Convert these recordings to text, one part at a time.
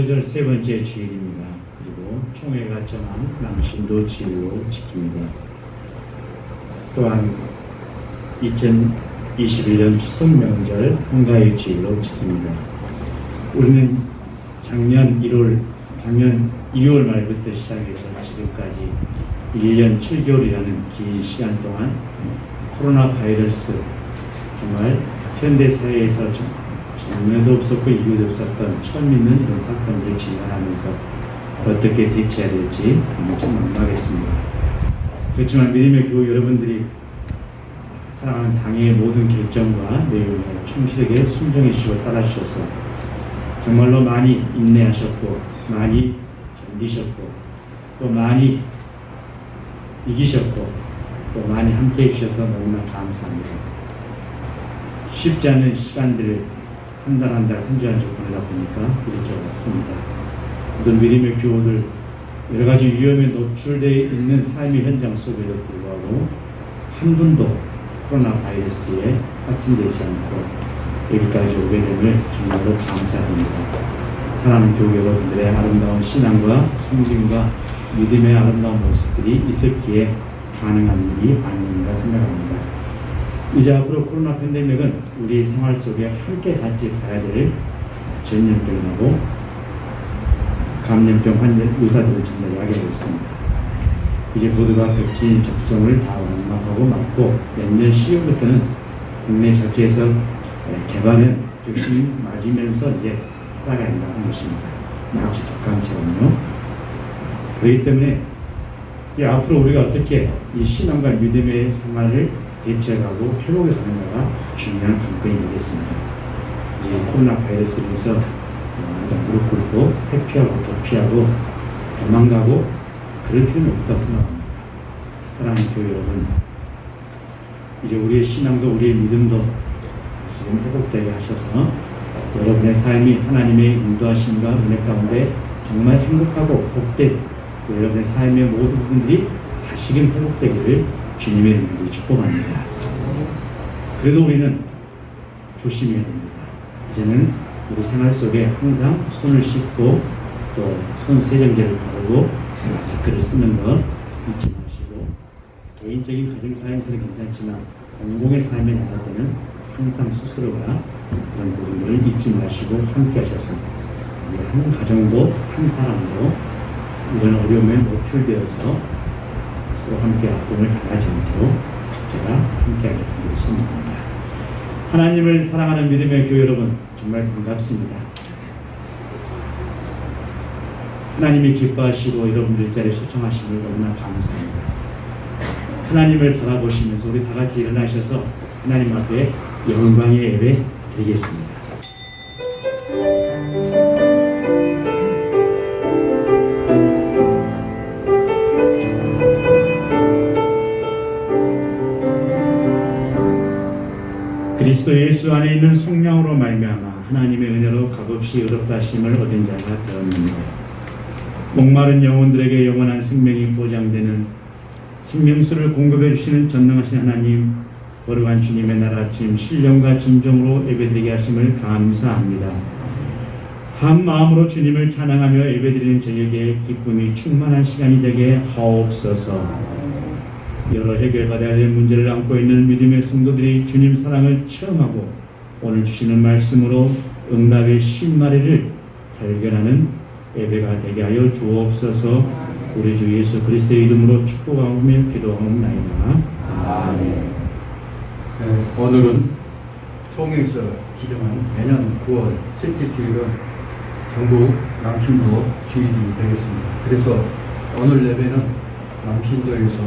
명절 세 번째 주일입니다. 그리고 총회가 정한 남신도 주일로 지킵니다. 또한 2021년 추석 명절 한가위 주일로 지킵니다. 우리는 작년 2월 말부터 시작해서 지금까지 1년 7개월이라는 긴 시간 동안 코로나 바이러스, 정말 현대 사회에서 전례도 없었고 이유도 없었던 처음 있는 이런 사건들을 진행하면서 어떻게 대처해야 될지 좀 막막했습니다. 그렇지만 믿음의 교우 여러분들이 사랑하는 당의 모든 결정과 내용에 충실하게 순종해 주시고 따라 주셔서 정말로 많이 인내하셨고 많이 견디셨고 또 많이 이기셨고 또 많이 함께 해주셔서 너무나 감사합니다. 쉽지 않은 시간들을 한 달 한 주 한 주 보내다 보니까 이렇게 왔습니다. 모든 믿음의 교우들 여러 가지 위험에 노출되어 있는 삶의 현장 속에도 불구하고 한 분도 코로나 바이러스에 확진되지 않고 여기까지 오게 됨을 정말로 감사드립니다. 사랑하는 교우 여러분들의 아름다운 신앙과 순진과 믿음의 아름다운 모습들이 있었기에 가능한 일이 아닌가 생각합니다. 이제 앞으로 코로나 팬데믹은 우리 생활 속에 함께 같이 가야 될 전염병하고 감염병 환자 의사들을 정말 이야기하고 있습니다. 이제 모두가 백신 접종을 다 완막하고 맞고 내년 10월부터는 국내 자체에서 개반을 열심히 맞으면서 이제 살아가야 한다는 것입니다. 마치 독감처럼요. 그렇기 때문에 이제 앞으로 우리가 어떻게 이 신앙과 믿음의 생활을 대처하고 회복해 가는가가 중요한 관건이 되겠습니다. 이제 코로나 바이러스로 인해서 우리가 무릎 꿇고 회피하고 도피하고 도망가고 그럴 필요는 없다고 생각합니다. 사랑하는 교회 여러분, 이제 우리의 신앙도 우리의 믿음도 지금 회복되게 하셔서 여러분의 삶이 하나님의 인도하심과 은혜 가운데 정말 행복하고 복된 여러분의 삶의 모든 부분들이 다시금 회복되기를 주님의 이름으로 축복합니다. 그래도 우리는 조심해야 됩니다. 이제는 우리 생활 속에 항상 손을 씻고 또 손 세정제를 바르고 마스크를 쓰는 것 잊지 마시고 개인적인 가정 삶에서는 괜찮지만 공공의 삶에 나갈 때는 항상 스스로가 그런 부분들을 잊지 마시고 함께 하셔서 우리 한 가정도 한 사람도 이런 어려움에 노출되어서 서로 함께 아픔을 당하지 않도록 각자가 함께하게 되기를 소망합니다. 하나님을 사랑하는 믿음의 교회 여러분, 정말 반갑습니다. 하나님이 기뻐하시고 여러분들 자리에 초청하시는 너무나 감사합니다. 하나님을 바라보시면서 우리 다 같이 일어나셔서 하나님 앞에 영광의 예배 드리겠습니다. 그리스도 예수 안에 있는 성령으로 말미암아 하나님의 은혜로 값없이 의롭다 하심을 얻은 자가 되었느니라. 목마른 영혼들에게 영원한 생명이 보장되는 생명수를 공급해 주시는 전능하신 하나님, 거룩한 주님의 날 아침 신령과 진정으로 예배드리게 하심을 감사합니다. 한 마음으로 주님을 찬양하며 예배드리는 저녁에 기쁨이 충만한 시간이 되게 하옵소서. 여러 해결받아야 될 문제를 안고 있는 믿음의 성도들이 주님 사랑을 체험하고 오늘 주시는 말씀으로 응답의 신마리를 발견하는 예배가 되게 하여 주옵소서. 우리 주 예수 그리스도의 이름으로 축복하며 기도하옵나이다. 아멘. 오늘은 총회에서 기정한 매년 9월 셋째 주일은 전국 남신도 주일이 되겠습니다. 그래서 오늘 예배는 남신도에서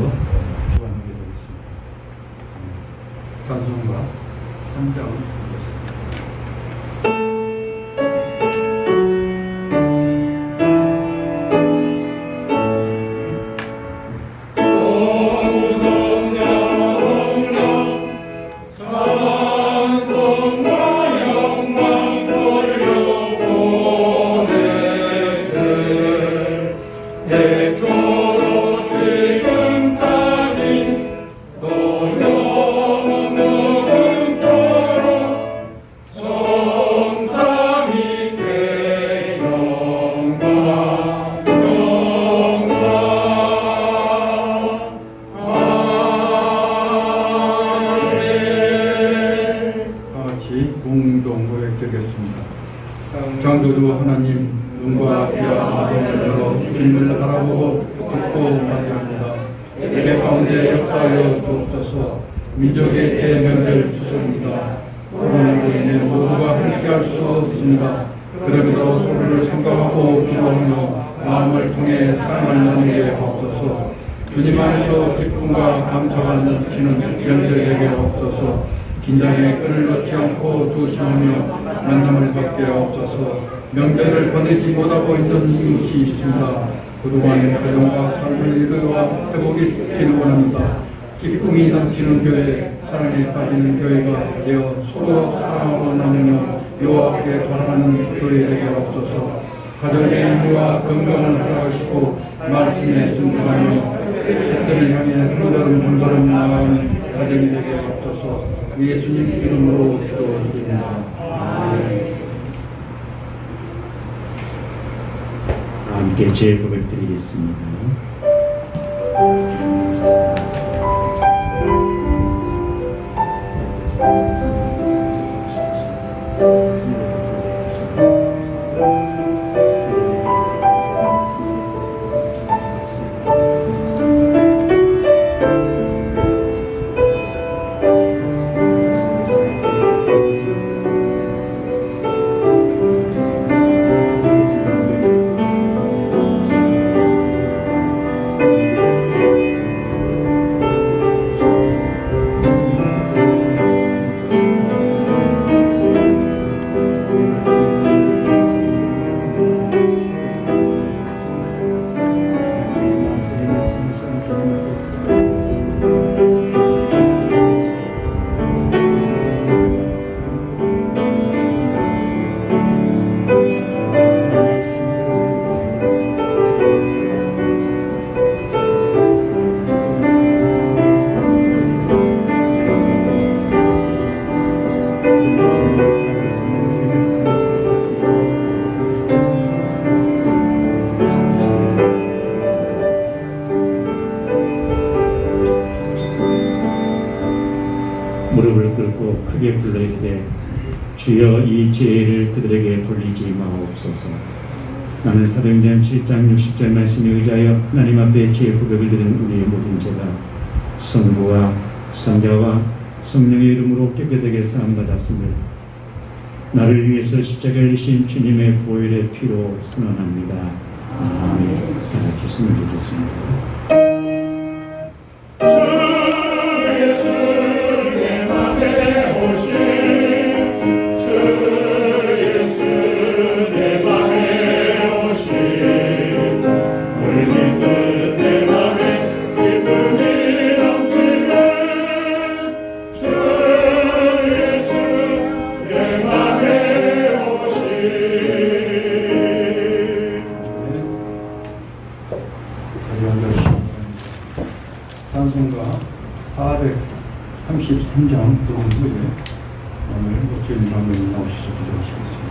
주관하게 되겠습니다. 찬송가 3장 지금까지 또 영원한 모두 하나님 눈과 귀와 마음을 열어 주님을 바라보고 듣고 마다합니다. 예배 가운데 역사하여 주옵소서. 민족의 대명절 주소입니다. 코로나로 인해 모두가 함께할 수 없습니다. 그럼에도 서로를 생각하고 기도하며 마음을 통해 사랑을 나누게 하옵소서. 주님 안에서 기쁨과 감사가 넘치는 명절에게 하옵소서. 긴장의 끈을 놓지 않고 조심하며 만남을 갖게 하옵소서. 명절을 보내지 못하고 있는 이웃이 있습니다. 그동안 가정과 삶을 이루어 회복이 되길 원합니다. 기쁨이 넘치는 교회, 사랑에 빠지는 교회가 되어 서로 사랑하고 나누며 여호와께 돌아가는 교회 되게 하옵소서. 가정의 인류와 건강을 허락하시고 말씀에 순종하며 뜻을 향해 한 걸음 한 걸음 나아가는 가정이 되게 하옵소서. 예수님 이름으로 기도드립니다. 아멘. 함께 제 고백 드리겠습니다. 무릎을 꿇고 크게 불러이르되 주여 이 죄를 그들에게 돌리지 마옵소서. 나는 사도행전 7장 60절 말씀에 의지하여 하나님 앞에 죄 고백을 드린 우리의 모든 죄가 성부와 성자와 성령의 이름으로 깨끗하게 사함받았음을 나를 위해서 십자가를 지신 주님의 보혈의 피로 선언합니다. 아멘. 다 같이 손을 들겠습니다. 찬송가 433장 부른 후에 오늘 목사님 장로님 나오셔서 기도하시겠습니다.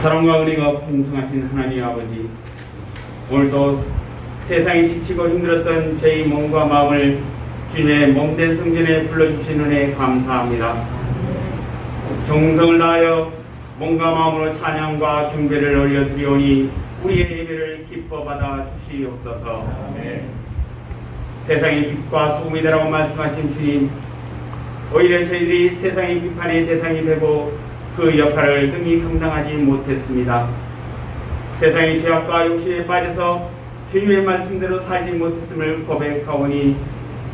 사랑과 은혜가 풍성하신 하나님 아버지, 오늘도 세상에 지치고 힘들었던 저희 몸과 마음을 주님의 몸된 성전에 불러주신 은혜 감사합니다. 정성을 다하여 몸과 마음으로 찬양과 경배를 올려드리오니 우리의 예배를 기뻐 받아 주시옵소서. 세상의 빛과 소금이 되라고 말씀하신 주님, 오히려 저희들이 세상의 비판의 대상이 되고 그 역할을 능히 감당하지 못했습니다. 세상의 죄악과 욕심에 빠져서 주님의 말씀대로 살지 못했음을 고백하오니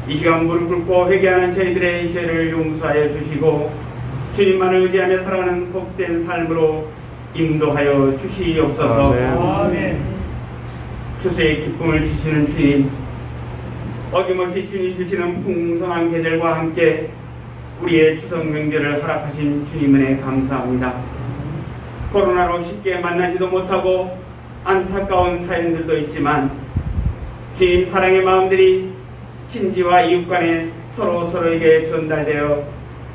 이 시간 무릎 꿇고 회개하는 저희들의 죄를 용서하여 주시고 주님만을 의지하며 살아가는 복된 삶으로 인도하여 주시옵소서. 아멘. 추수의 기쁨을 주시는 주님, 어김없이 주님 주시는 풍성한 계절과 함께 우리의 추석 명절을 허락하신 주님 은혜 감사합니다. 코로나로 쉽게 만나지도 못하고 안타까운 사연들도 있지만 주님 사랑의 마음들이 친지와 이웃 간에 서로에게 전달되어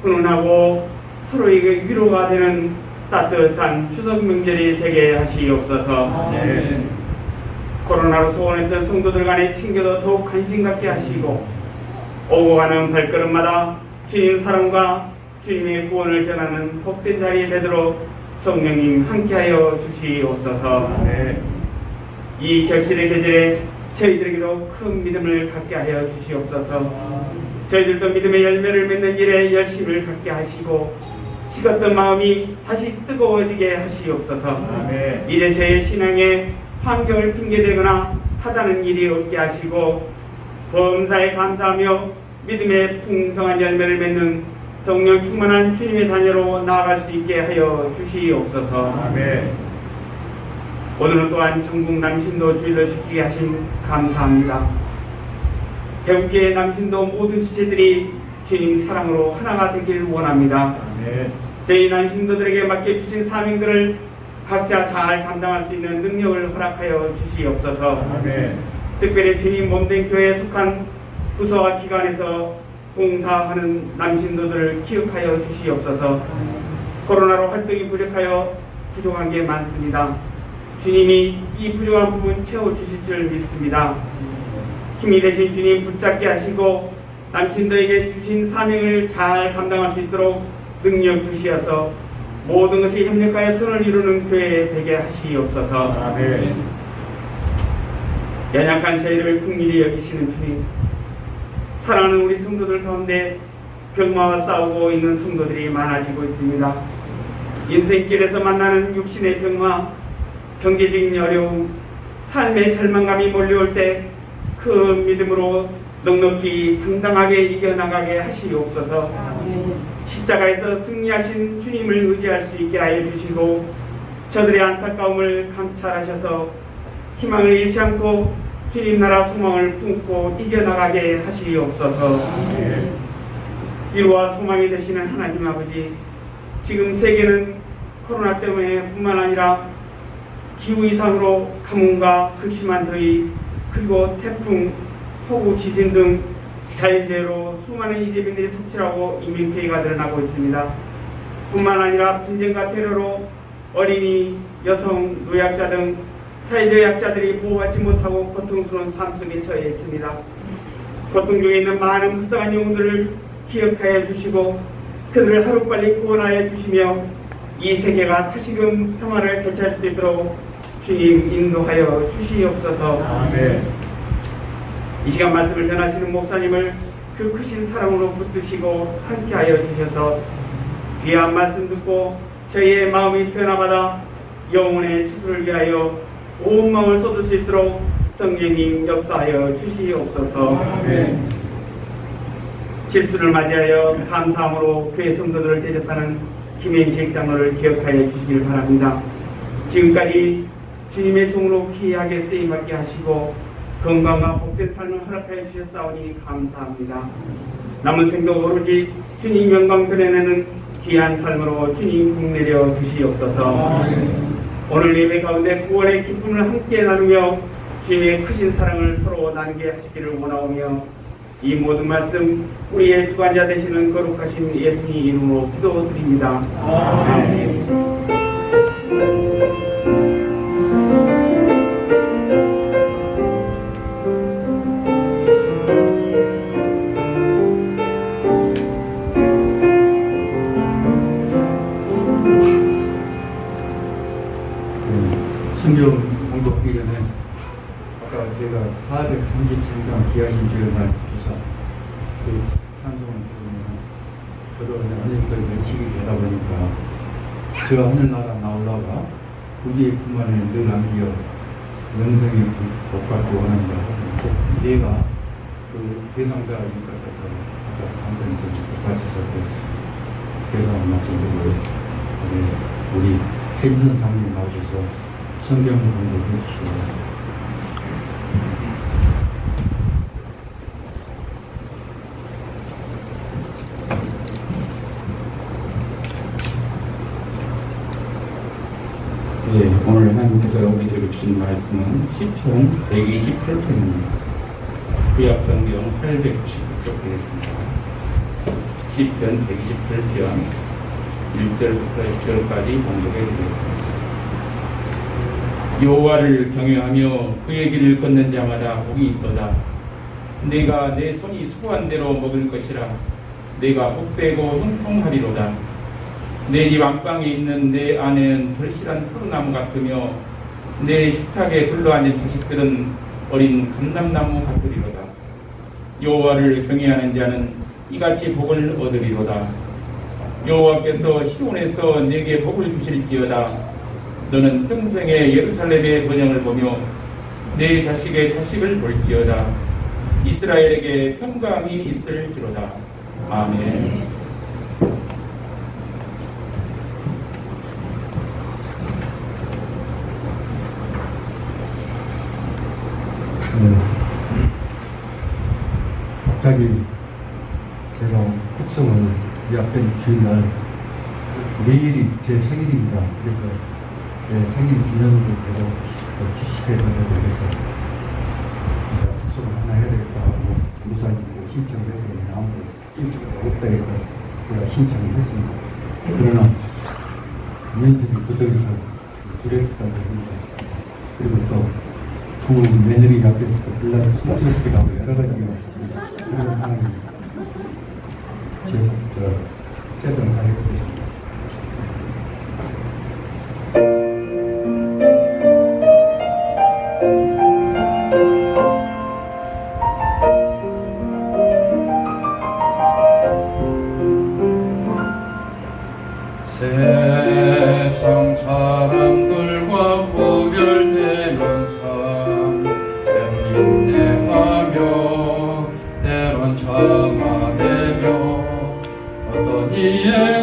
훈훈하고 서로에게 위로가 되는 따뜻한 추석 명절이 되게 하시옵소서. 코로나로 소원했던 성도들 간의 친교도 더욱 관심 갖게 하시고 오고 가는 발걸음마다 주님 사랑과 주님의 구원을 전하는 복된 자리에 되도록 성령님 함께하여 주시옵소서. 이 결실의 계절에 저희들에게도 큰 믿음을 갖게 하여 주시옵소서. 저희들도 믿음의 열매를 맺는 일에 열심을 갖게 하시고 식었던 마음이 다시 뜨거워지게 하시옵소서. 이제 저희 신앙에 환경을 핑계대거나 타다는 일이 없게 하시고 범사에 감사하며 믿음의 풍성한 열매를 맺는 성령 충만한 주님의 자녀로 나아갈 수 있게 하여 주시옵소서. 오늘은 또한 전국 남신도 주일로 지키게 하신 감사합니다. 배국계의 남신도 모든 지체들이 주님 사랑으로 하나가 되길 원합니다. 저희 남신도들에게 맡겨주신 사명들을 각자 잘 감당할 수 있는 능력을 허락하여 주시옵소서. 특별히 주님 몸된 교회에 속한 부서와 기관에서 봉사하는 남신도들을 기억하여 주시옵소서. 코로나로 활동이 부족하여 부족한 게 많습니다. 주님이 이 부족한 부분 채워주실 줄 믿습니다. 힘이 되신 주님 붙잡게 하시고 남신도에게 주신 사명을 잘 감당할 수 있도록 능력 주시어서 모든 것이 협력하여 선을 이루는 교회 되게 하시옵소서. 연약한 저희를 긍휼히 여기시는 주님, 사랑하는 우리 성도들 가운데 병마와 싸우고 있는 성도들이 많아지고 있습니다. 인생길에서 만나는 육신의 병마, 경제적인 어려움, 삶의 절망감이 몰려올 때 그 믿음으로 넉넉히 당당하게 이겨나가게 하시옵소서. 십자가에서 승리하신 주님을 의지할 수 있게 하여 주시고 저들의 안타까움을 감찰하셔서 희망을 잃지 않고 주님 나라 소망을 품고 이겨나가게 하시옵소서. 위로와 소망이 되시는 하나님 아버지, 지금 세계는 코로나 때문에 뿐만 아니라 기후 이상으로 가뭄과 극심한 더위, 그리고 태풍, 폭우, 지진 등 자연재해로 수많은 이재민들이 속출하고 인명피해가 늘어나고 있습니다. 뿐만 아니라 분쟁과 테러로 어린이, 여성, 노약자 등 사회적 약자들이 보호받지 못하고 고통스러운 삶 속에 처해 있습니다. 고통 중에 있는 많은 불쌍한 영혼들을 기억하여 주시고 그들을 하루빨리 구원하여 주시며 이 세계가 다시금 평화를 되찾을 수 있도록 주님 인도하여 주시옵소서. 이 시간 말씀을 전하시는 목사님을 그 크신 사랑으로 붙드시고 함께하여 주셔서 귀한 말씀 듣고 저희의 마음이 변화받아 영혼의 추수를 위하여 온 마음을 쏟을 수 있도록 성령님 역사하여 주시옵소서. 질수를 맞이하여 감사함으로 교회 성도들을 대접하는 김행식 장로를 기억하여 주시길 바랍니다. 지금까지 주님의 종으로 귀하게 쓰임받게 하시고 건강과 복된 삶을 허락하여 주셨사오니 감사합니다. 남은 생도 오로지 주님 영광 드러내는 귀한 삶으로 주님 복내려 주시옵소서. 오늘 예배 가운데 구원의 기쁨을 함께 나누며 주님의 크신 사랑을 서로 나누게 하시기를 원하오며 이 모든 말씀 우리의 주관자 되시는 거룩하신 예수님 이름으로 기도드립니다. 아멘. 제가 437장 귀하신 주의 날 기사 그 찬송을 들으면 저도 어느 정도 면식이 되다 보니까 저 하늘나라 나올라가 우리의 품 안에 늘 안기어 영생의 복받고 원한다. 꼭 내가 그 대상자인 것 같아서 아까 방금 좀 복받쳐서 그래서 말씀드리고 우리 최진선 장님 나오셔서 성경 공부해 주시고 네, 오늘 하나님께서 우리들에게 주신 말씀은 시편 128편입니다. 구약성경 899쪽 되겠습니다. 시편 128편 1절부터 6절까지 봉독해 드리겠습니다. 여호와를 경외하며 그의 길을 걷는 자마다 복이 있도다. 내가 내 손이 수고한 대로 먹을 것이라. 내가 복되고 형통하리로다. 내 집 안방에 있는 내 아내는 덜실한 푸르나무 같으며 내 식탁에 둘러앉은 자식들은 어린 감람나무 같으리로다. 여호와를 경외하는 자는 이같이 복을 얻으리로다. 여호와께서 시온에서 내게 복을 주실지어다. 너는 평생에 예루살렘의 번영을 보며 내 자식의 자식을 볼지어다. 이스라엘에게 평강이 있을지로다. 아멘. 갑자기 제가 국성을 이 앞에 주일날 내일이 제 생일입니다. 그래서 제 생일 기념으로 제가 주식회를 해서 국성을 하나 해야 되겠다 하고 무사님께 신청을 했더니 아무도 신청이 없다 해서 제가 신청을 했습니다. 그러나 연습이 그쪽에서 두렵다고 합니다. 그리고 또 두 며느리 앞에서 불러서 쑥스럽기도 하고 여러 가지가 그런 상황입니다. 최선을 다해보겠습니다. 세상 사람들과 구별되는 삶 때론 인내하며 때론 참아내며 어떤 이의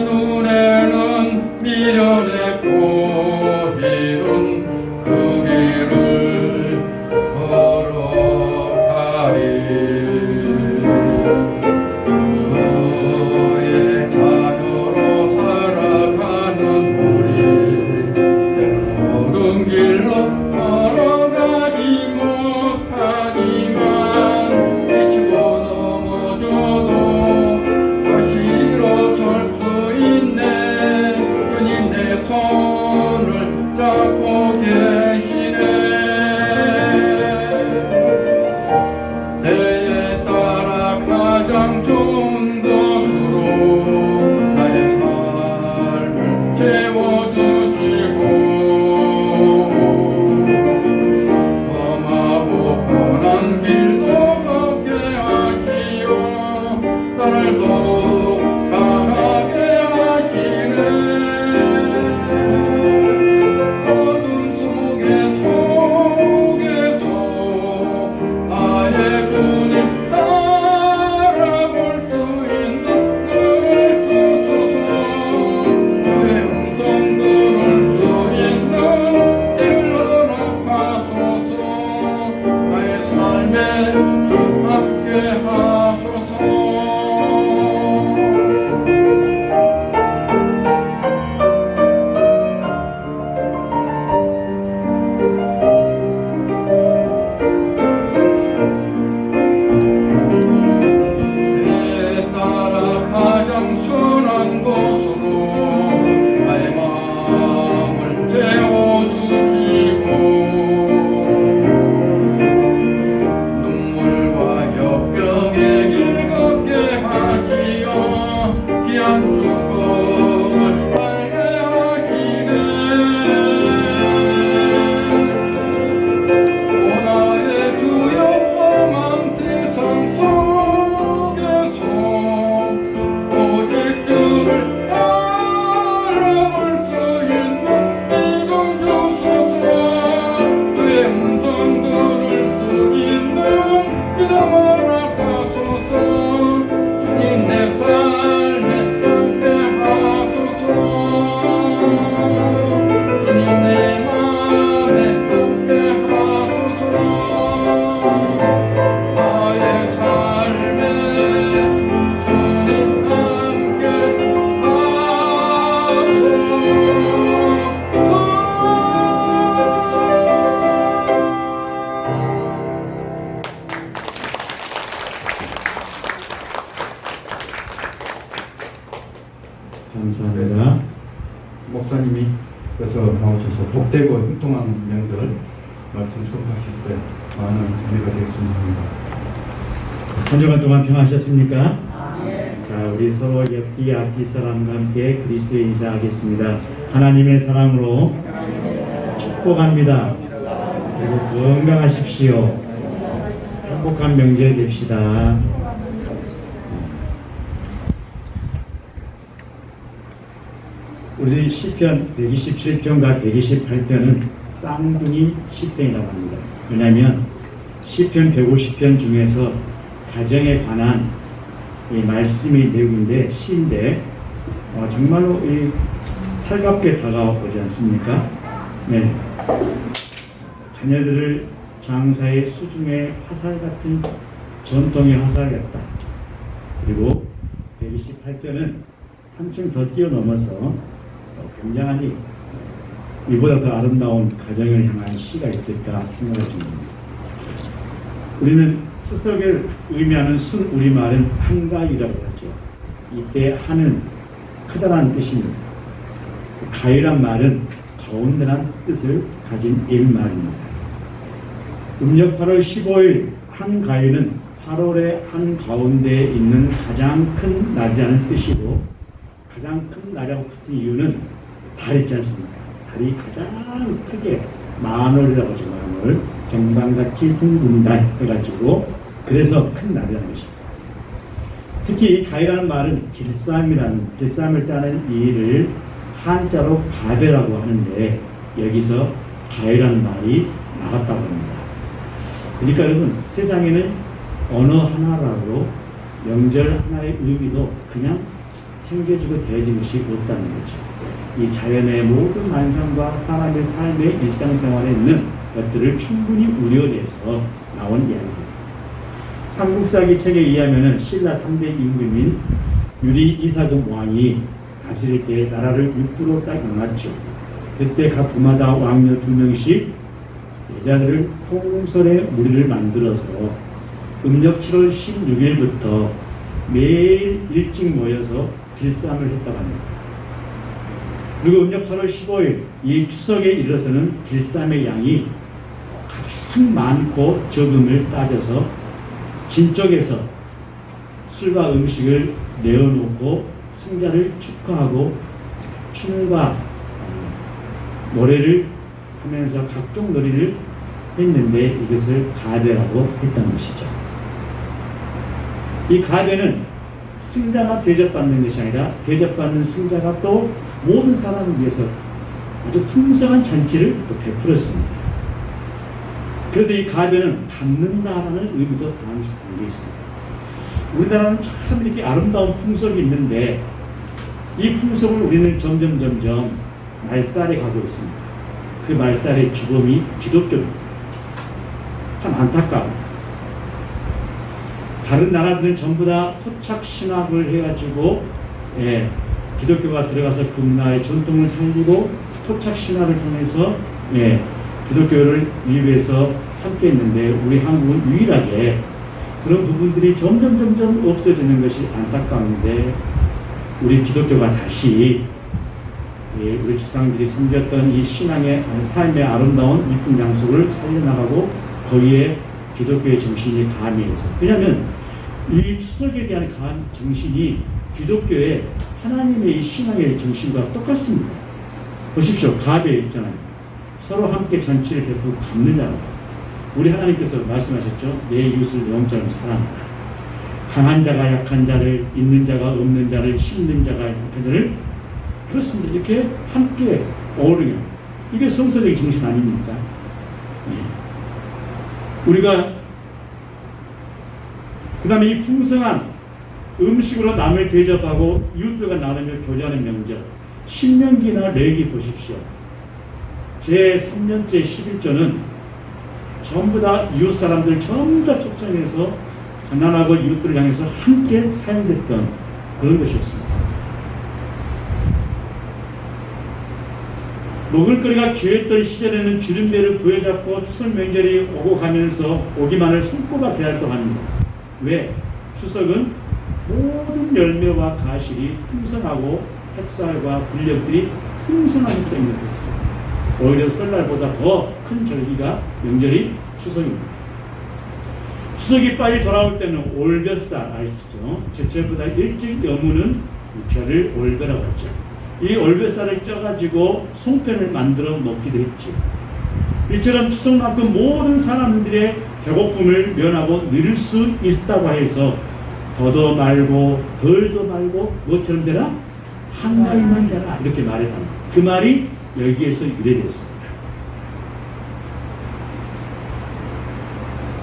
감사합니다. 목사님이 그래서 나오셔서 복되고 행동한 명절 말씀 선포하실 때 많은 은혜가 되었으면 합니다. 한 주간 동안 평안하셨습니까? 자, 우리 서로 옆뒤 앞뒤 사람과 함께 그리스도의 인사하겠습니다. 하나님의 사랑으로 축복합니다. 그리고 건강하십시오. 행복한 명절 됩시다. 우리 시편 127편과 128편은 쌍둥이 시편이라고 합니다. 왜냐하면 시편 150편 중에서 가정에 관한 이 말씀의 내용인데 시인데 정말로 이 살갑게 다가오지 않습니까? 네. 자녀들을 장사의 수중의 화살 같은 전통의 화살 같다. 그리고 128편은 한층 더 뛰어넘어서 굉장히 이보다 더 아름다운 가정을 향한 시가 있을까 생각을 줍니다. 우리는 추석을 의미하는 순 우리말은 한가위라고 하죠. 이때 한은 크다란 뜻입니다. 가위란 말은 가운데란 뜻을 가진 일말입니다. 음력 8월 15일 한가위는 8월의 한가운데에 있는 가장 큰 날이라는 뜻이고, 가장 큰 날이라고 붙은 이유는 달 있지 않습니까? 달이 가장 크게 만월이라고 하죠. 만월, 정반같이 둥근 달 해가지고 그래서 큰 날이라는 것입니다. 특히 이 가위라는 말은 길쌈을 짜는 이 일을 한자로 가배라고 하는데 여기서 가위라는 말이 나왔다고 합니다. 그러니까 여러분, 세상에는 언어 하나라고 명절 하나의 의미도 그냥 챙겨지고 대해진 것이 없다는 거죠. 이 자연의 모든 만상과 사람의 삶의 일상생활에 있는 것들을 충분히 우려내서 나온 이야기입니다. 삼국사기 책에 의하면 신라 3대 임금인 유리 이사금 왕이 다스릴 때 나라를 6부로 딱 나눴죠. 그때 각 부마다 왕녀 2명씩 여자들을 홍솔의 무리를 만들어서 음력 7월 16일부터 매일 일찍 모여서 길쌈을 했다고 합니다. 그리고 음력 8월 15일 이 추석에 이르러서는 길쌈의 양이 가장 많고 적음을 따져서 진 쪽에서 술과 음식을 내어놓고 승자를 축하하고 춤과 노래를 하면서 각종 놀이를 했는데 이것을 가배라고 했던 것이죠. 이 가배는 승자가 대접받는 것이 아니라 대접받는 승자가 또 모든 사람을 위해서 아주 풍성한 잔치를 또 베풀었습니다. 그래서 이 가배는 갚는다라는 의미도 담겨 있습니다. 우리나라는 참 이렇게 아름다운 풍속이 있는데 이 풍속을 우리는 점점 말살해 가고 있습니다. 그 말살의 주범이 기독교입니다. 참 안타까워요. 다른 나라들은 전부 다 토착 신학을 해가지고 기독교가 들어가서 그 문화의 전통을 살리고 토착 신학을 통해서 기독교를 위해서 함께 했는데 우리 한국은 유일하게 그런 부분들이 점점 없어지는 것이 안타까운데 우리 기독교가 다시 우리 조상들이 섬겼던 이 신앙의 삶의 아름다운 이쁜 양식을 살려나가고 거기에 기독교의 정신이 가미해서, 왜냐하면 이 추석에 대한 정신이 기독교의 하나님의 이 신앙의 정신과 똑같습니다. 보십시오. 가베 있잖아요. 서로 함께 잔치를 베풀고 갚는다고. 우리 하나님께서 말씀하셨죠. 내 이웃을 내 몸처럼 사랑하라. 강한 자가 약한 자를, 있는 자가 없는 자를, 힘든 자가 약한 자를, 그렇습니다. 이렇게 함께 어우르며, 이게 성서적인 정신 아닙니까? 우리가 그 다음에 이 풍성한 음식으로 남을 대접하고 이웃들과 나누며 교제하는 명절, 신명기나 레위기 보십시오. 제 3년째 11조는 전부 다 이웃 사람들 전부 다 초청해서 가난하고 이웃들을 향해서 함께 사용됐던 그런 것이었습니다. 먹을거리가 귀했던 시절에는 주름배를 부여잡고 추석 명절이 오고 가면서 오기만을 손꼽아 대활동합니다. 왜? 추석은 모든 열매와 가실이 풍성하고 햇살과 불력들이 풍성하기 때문에 그렇습니다. 오히려 설날보다 더 큰 절기가 명절이 추석입니다. 추석이 빨리 돌아올 때는 올볕살 아시죠? 제철보다 일찍 여무는 별을 올벼라고 하죠. 이 올벼살을 쪄가지고 송편을 만들어 먹기도 했죠. 이처럼 추석만큼 모든 사람들의 배고픔을 면하고 누릴 수 있다고 해서 더도 말고 덜도 말고 뭐처럼 되라? 한가위만 되라 이렇게 말했답니다. 그 말이 여기에서 유래됐습니다.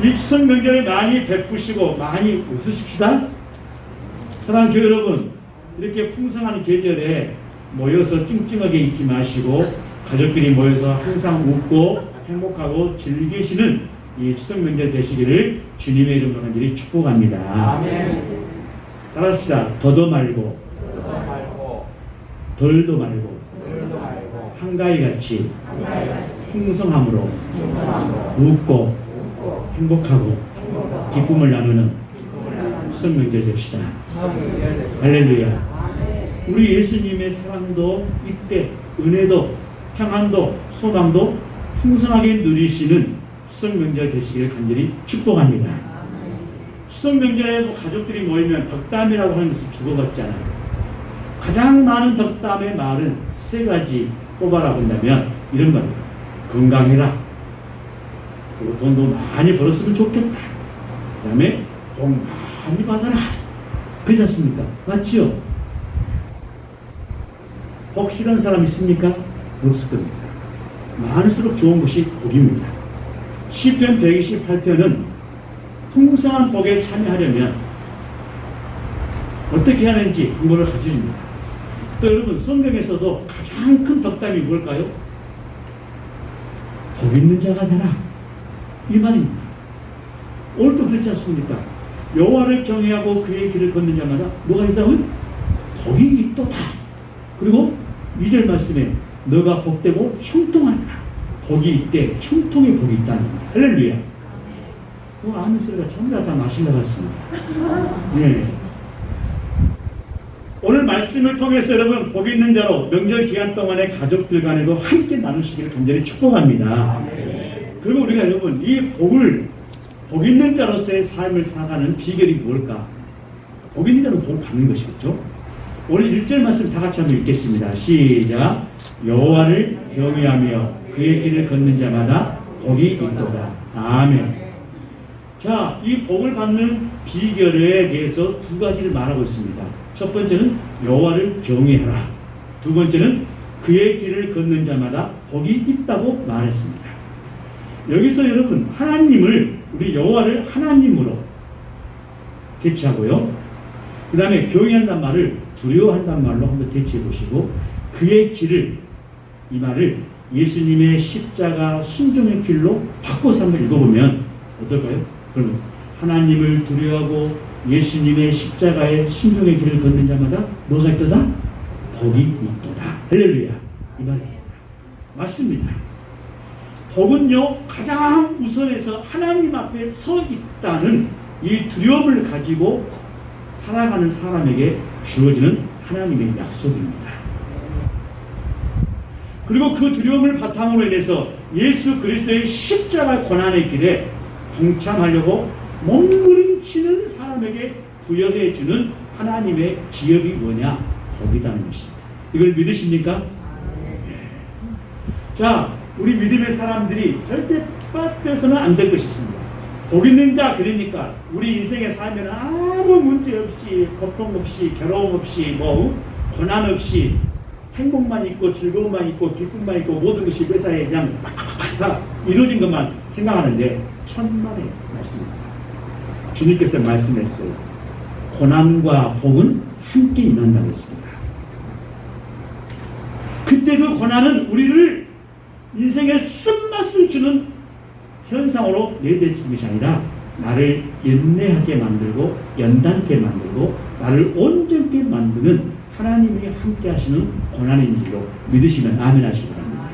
이 추석 명절에 많이 베푸시고 많이 웃으십시다. 사랑하는 교회 여러분, 이렇게 풍성한 계절에 모여서 찡찡하게 있지 마시고 가족끼리 모여서 항상 웃고 행복하고 즐기시는 이 추석 명절 되시기를 주님의 이름으로 간절히 축복합니다. 아멘. 따라합시다. 더도 말고 덜도 말고 한가위 같이 풍성함으로 웃고 행복하고 기쁨을 나누는 추석 명절 됩시다. 할렐루야. 우리 예수님의 사랑도 이때 은혜도 평안도 소망도 풍성하게 누리시는 추석 명절 되시기를 간절히 축복합니다. 추석 명절에 가족들이 모이면 덕담이라고 하는 것을 주고받잖아요. 가장 많은 덕담의 말은 세 가지 꼽아라 본다면 이런 말입니다. 건강해라. 그리고 돈도 많이 벌었으면 좋겠다. 그 다음에 복 많이 받아라. 그렇지 않습니까? 맞지요? 복 싫어하는 사람 있습니까? 없을 겁니다. 많을수록 좋은 것이 복입니다. 시편 128편은 풍성한 복에 참여하려면 어떻게 하는지 방법을 가르쳐줍니다. 또 여러분, 성경에서도 가장 큰 덕담이 뭘까요? 복 있는 자가 되라. 이 말입니다. 오늘도 그렇지 않습니까? 여호와를 경외하고 그의 길을 걷는 자마다 뭐가 있다고요? 복이 있도다. 그리고 2절 말씀에 너가 복되고 형통하리라. 복이 있대, 형통의 복이 있다는 겁니다. 할렐루야. 아멘 소리가 전부 다 마신 것 같습니다. 네. 오늘 말씀을 통해서 여러분 복 있는 자로 명절 기간 동안에 가족들 간에도 함께 나누시기를 간절히 축복합니다. 그리고 우리가 여러분 이 복을 복 있는 자로서의 삶을 살아가는 비결이 뭘까? 복 있는 자는 복을 받는 것이겠죠. 오늘 1절 말씀 다 같이 한번 읽겠습니다. 시작. 여호와를 경외하며 그의 길을 걷는 자마다 복이 있도다. 아멘. 자, 이 복을 받는 비결에 대해서 두 가지를 말하고 있습니다. 첫 번째는 여호와를 경외하라. 두 번째는 그의 길을 걷는 자마다 복이 있다고 말했습니다. 여기서 여러분 하나님을 우리 여호와를 하나님으로 대체하고요. 그 다음에 경외한다는 말을 두려워한다는 말로 한번 대체해 보시고 그의 길을 이 말을 예수님의 십자가 순종의 길로 바꿔서 한번 읽어보면 어떨까요? 그러면 하나님을 두려워하고 예수님의 십자가의 순종의 길을 걷는 자마다 뭐가 있도다? 복이 있도다. 할렐루야. 이 말입니다. 맞습니다. 복은요 가장 우선에서 하나님 앞에 서 있다는 이 두려움을 가지고 살아가는 사람에게 주어지는 하나님의 약속입니다. 그리고 그 두려움을 바탕으로 인해서 예수 그리스도의 십자가 고난의 길에 동참하려고 몸부림치는 사람에게 부여해 주는 하나님의 기업이 뭐냐? 복이라는 것입니다. 이걸 믿으십니까? 네. 자, 우리 믿음의 사람들이 절대 빠뜨려서는 안 될 것이 있습니다. 복 있는 자 그러니까 우리 인생의 삶에는 아무 문제 없이 고통 없이 괴로움 없이 고난 없이 행복만 있고 즐거움만 있고 기쁨만 있고 모든 것이 회사에 그냥 다 이루어진 것만 생각하는데 천만의 말씀입니다. 주님께서 말씀했어요. 고난과 복은 함께 임한다고 했습니다. 그때 그 고난은 우리를 인생의 쓴맛을 주는 현상으로 내대치는 것이 아니라 나를 연내하게 만들고 연단케 만들고 나를 온전케 만드는 하나님이 함께 하시는 고난인 줄로 믿으시면 아멘 하시기 바랍니다.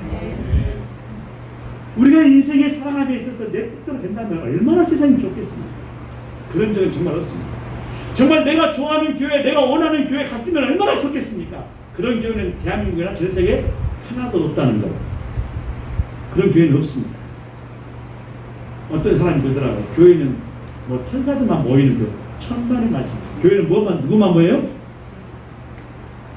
우리가 인생의 살아감에 있어서 내 뜻대로 된다면 얼마나 세상이 좋겠습니까? 그런 적은 정말 없습니다. 정말 내가 좋아하는 교회, 내가 원하는 교회 갔으면 얼마나 좋겠습니까? 그런 교회는 대한민국이나 전 세계에 하나도 없다는 거. 그런 교회는 없습니다. 어떤 사람이 그러더라고요. 교회는 뭐 천사들만 모이는 거. 천만의 말씀. 교회는 누구만 모여요?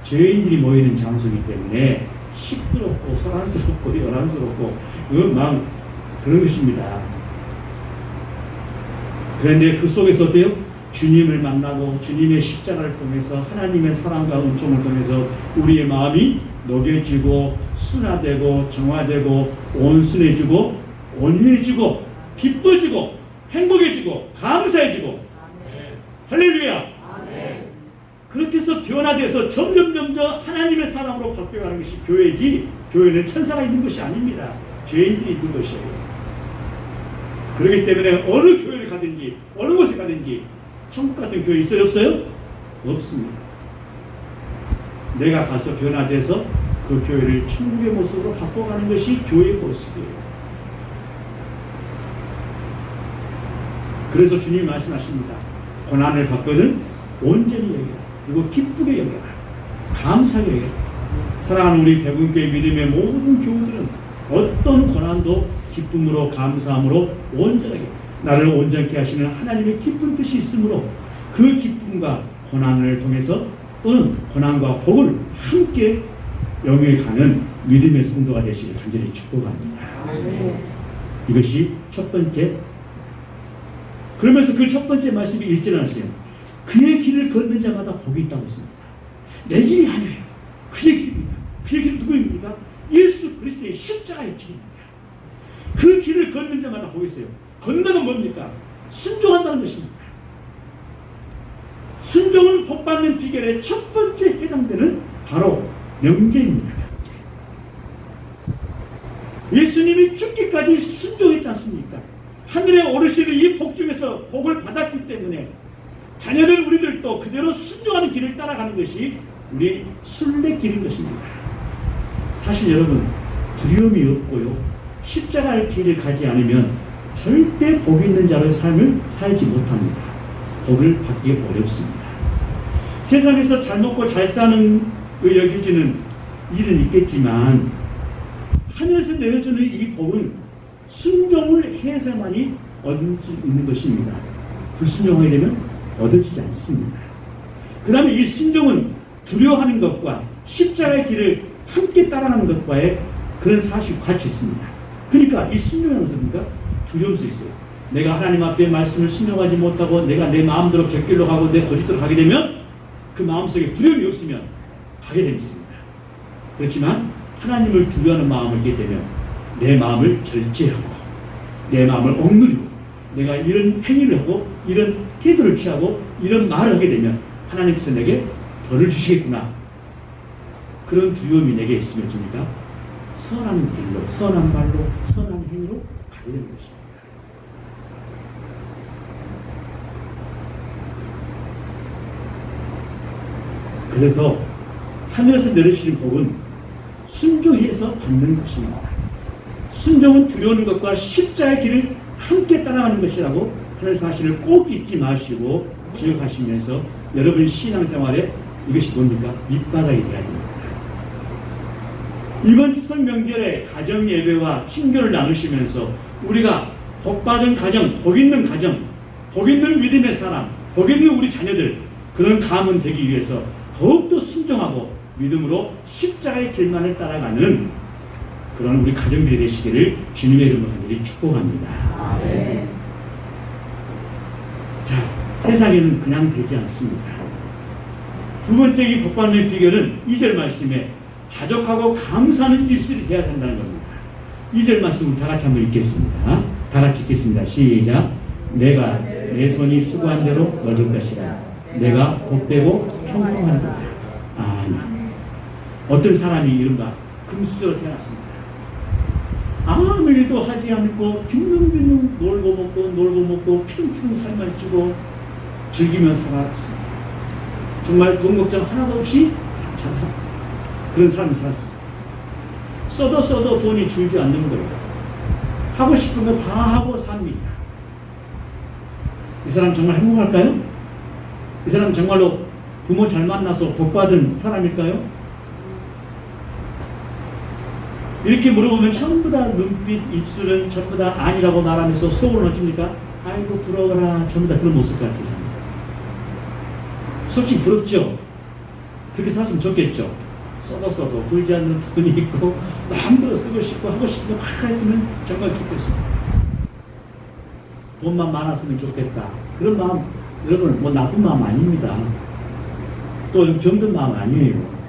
죄인들이 모이는 장소이기 때문에 시끄럽고 소란스럽고 요란스럽고 막 그런 것입니다. 그런데 그 속에서 어때요? 주님을 만나고 주님의 십자가를 통해서 하나님의 사랑과 은총을 통해서 우리의 마음이 녹여지고 순화되고 정화되고 온순해지고 온유해지고 기뻐지고 행복해지고 감사해지고 할렐루야. 그렇게 해서 변화돼서 점점 하나님의 사람으로 바뀌어가는 것이 교회지, 교회는 천사가 있는 것이 아닙니다. 죄인들이 있는 것이에요. 그렇기 때문에 어느 교회를 가든지 어느 곳에 가든지 천국 같은 교회 있어요? 없어요? 없습니다. 내가 가서 변화돼서 그 교회를 천국의 모습으로 바꿔가는 것이 교회의 모습이에요. 그래서 주님이 말씀하십니다. 고난을 받거든 온전히 여겨라. 그리고 기쁘게 여겨라. 감사하게 여겨라. 사랑하는 우리 대구교회 믿음의 모든 교우들은 어떤 고난도 기쁨으로 감사함으로 온전하게 나를 온전케 하시는 하나님의 기쁜 뜻이 있으므로 그 기쁨과 고난을 통해서 또는 고난과 복을 함께 영위가는 믿음의 성도가 되시길 간절히 축복합니다. 이것이 첫 번째. 그러면서 그 첫 번째 말씀이 일전하시죠. 그의 길을 걷는 자마다 복이 있다고 했습니다. 내 길이 아니에요. 그의 길입니다. 그의 길은 누구입니까? 예수 그리스도의 십자가의 길입니다. 그 길을 걷는 자마다 복이 있어요. 걷는다는 뭡니까? 순종한다는 것입니다. 순종은 복받는 비결의 첫 번째 해당되는 바로 명제입니다. 예수님이 죽기까지 순종했지 않습니까? 하늘에 오르시는 이 복 중에서 복을 받았기 때문에 자녀들 우리들도 그대로 순종하는 길을 따라가는 것이 우리 순례길인 것입니다. 사실 여러분 두려움이 없고요 십자가의 길을 가지 않으면 절대 복 있는 자의 삶을 살지 못합니다. 복을 받기 어렵습니다. 세상에서 잘 먹고 잘 사는 걸 여겨지는 일은 있겠지만 하늘에서 내려주는 이 복은 순종을 해서만이 얻을 수 있는 것입니다. 불순종하게 되면 얻어지지 않습니다. 그 다음에 이 순종은 두려워하는 것과 십자가의 길을 함께 따라가는 것과의 그런 사실 같이 있습니다. 그러니까 이 순종은 무엇입니까? 두려울 수 있어요. 내가 하나님 앞에 말씀을 순종하지 못하고 내가 내 마음대로 곁길로 가고 내 거짓대로 가게 되면 그 마음속에 두려움이 없으면 가게 되겠습니다. 그렇지만 하나님을 두려워하는 마음을 갖게 되면 내 마음을 절제하고 내 마음을 억누리고 내가 이런 행위를 하고 이런 태도를 취하고 이런 말을 하게 되면 하나님께서 내게 벌을 주시겠구나. 그런 두려움이 내게 있으면 줍니까? 선한 길로, 선한 말로, 선한 행위로 가게 되는 것입니다. 그래서 하늘에서 내리시는 복은 순종해서 받는 것입니다. 순종은 두려우는 것과 십자가의 길을 함께 따라가는 것이라고 하는 사실을 꼭 잊지 마시고 기억하시면서 여러분 신앙생활에 이것이 뭡니까? 밑바닥이 되어야 됩니다. 이번 추석 명절에 가정 예배와 친교를 나누시면서 우리가 복받은 가정, 복 있는 가정, 복 있는 믿음의 사람, 복 있는 우리 자녀들 그런 가문 되기 위해서 더욱더 순종하고 믿음으로 십자가의 길만을 따라가는 그런 우리 가정들이 되시기를 주님의 이름으로 간절히 축복합니다. 네. 자, 세상에는 그냥 되지 않습니다. 두 번째 이 복받는 비결은 2절 말씀에 자족하고 감사하는 일술이 되어야 한다는 겁니다. 2절 말씀을 다 같이 한번 읽겠습니다. 다 같이 읽겠습니다. 시작. 내가 내 손이 수고한 대로 얻을 것이라. 내가 복되고 평통한 거다. 아멘. 어떤 사람이 이른바 금수저로 태어났습니다. 아무 일도 하지 않고 빈둥빈둥 놀고 먹고 핑핑 살만 찌고 즐기며 살았습니다. 정말 돈 걱정 하나도 없이 그런 사람이 살았습니다. 써도 돈이 줄지 않는 거예요. 하고 싶은 거 다 하고 삽니다. 이 사람 정말 행복할까요? 이 사람 정말로 부모 잘 만나서 복받은 사람일까요? 이렇게 물어보면 전부 다 눈빛, 입술은 전부 다 아니라고 말하면서 속으로는 어떻습니까? 아이고 부러워라. 전부 다 그런 모습 같아요. 솔직히 부럽죠? 그렇게 살았으면 좋겠죠? 써도 굴지 않는 돈이 있고 마음대로 쓰고 싶고 하고 싶은 거 막 했으면 정말 좋겠습니다. 돈만 많았으면 좋겠다. 그런 마음 여러분 뭐 나쁜 마음 아닙니다. 또 병든 마음 아니에요.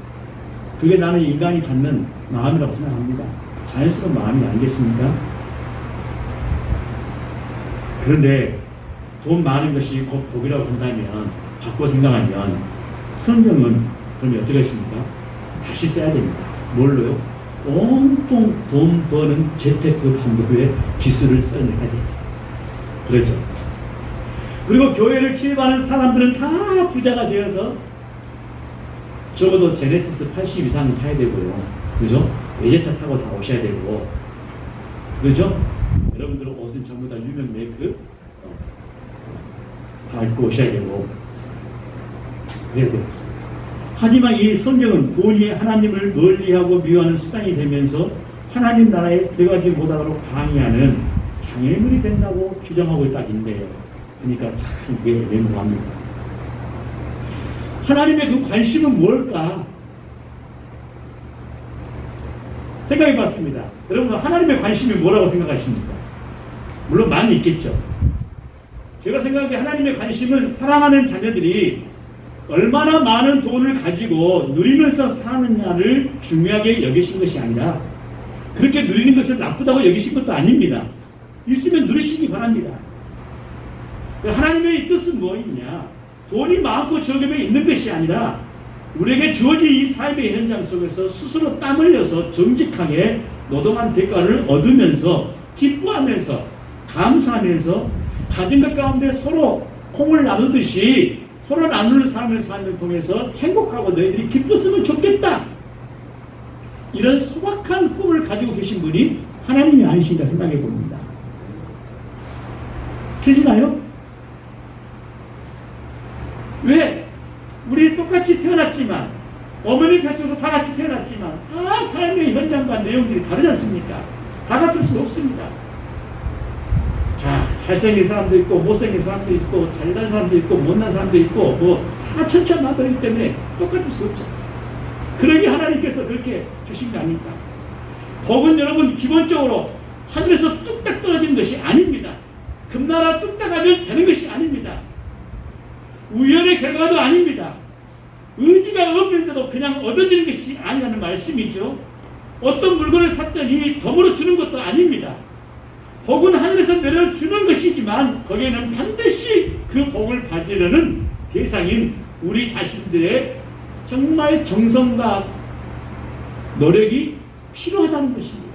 그게 나는 인간이 갖는 마음이라고 생각합니다. 자연스러운 마음이 아니겠습니까? 그런데 돈 많은 것이 곧 복이라고 한다면, 바꿔 생각하면 성경은 그럼 어떻게 했습니까? 다시 써야 됩니다. 뭘로요? 온통 돈 버는 재테크 방법의 기술을 써내야 됩니다. 그렇죠? 그리고 교회를 출입하는 사람들은 다 부자가 되어서 적어도 제네시스 80 이상은 타야 되고요. 그죠? 외제차 타고 다 오셔야 되고, 그죠? 여러분들은 옷은 전부 다 유명 메이크 다 입고 오셔야 되고, 그래야 되겠습니다. 하지만 이 성경은 돈이 하나님을 멀리하고 미워하는 수단이 되면서 하나님 나라에 들어가지 못하도록 방해하는 장애물이 된다고 규정하고 있다는데요. 그러니까 참 이게 애매모호합니다. 하나님의 그 관심은 뭘까? 생각해 봤습니다. 여러분, 하나님의 관심이 뭐라고 생각하십니까? 물론 많이 있겠죠. 제가 생각하기에 하나님의 관심은 사랑하는 자녀들이 얼마나 많은 돈을 가지고 누리면서 사느냐를 중요하게 여기신 것이 아니라, 그렇게 누리는 것을 나쁘다고 여기신 것도 아닙니다. 있으면 누리시기 바랍니다. 하나님의 뜻은 뭐있냐? 돈이 많고 적음에 있는 것이 아니라 우리에게 주어진 이 삶의 현장 속에서 스스로 땀 흘려서 정직하게 노동한 대가를 얻으면서 기뻐하면서 감사하면서 가진 것 가운데 서로 콩을 나누듯이 서로 나누는 삶을 삶을 통해서 행복하고 너희들이 기뻤으면 좋겠다. 이런 소박한 꿈을 가지고 계신 분이 하나님이 아니신가 생각해 봅니다. 틀리나요? 왜? 우리 똑같이 태어났지만, 어머니 뱃속에서 다 같이 태어났지만 다 삶의 현장과 내용들이 다르지 않습니까? 다 같을 수 없습니다. 자, 잘생긴 사람도 있고 못생긴 사람도 있고 잘난 사람도 있고 못난 사람도 있고 뭐 다 천차만별이기 때문에 똑같을 수 없죠. 그러니 하나님께서 그렇게 주신 게 아닙니까? 복은 여러분 기본적으로 하늘에서 뚝딱 떨어진 것이 아닙니다. 금나라 뚝딱 하면 되는 것이 아닙니다. 우연의 결과도 아닙니다. 의지가 없는데도 그냥 얻어지는 것이 아니라는 말씀이죠. 어떤 물건을 샀더니 덤으로 주는 것도 아닙니다. 복은 하늘에서 내려주는 것이지만 거기에는 반드시 그 복을 받으려는 대상인 우리 자신들의 정말 정성과 노력이 필요하다는 것입니다.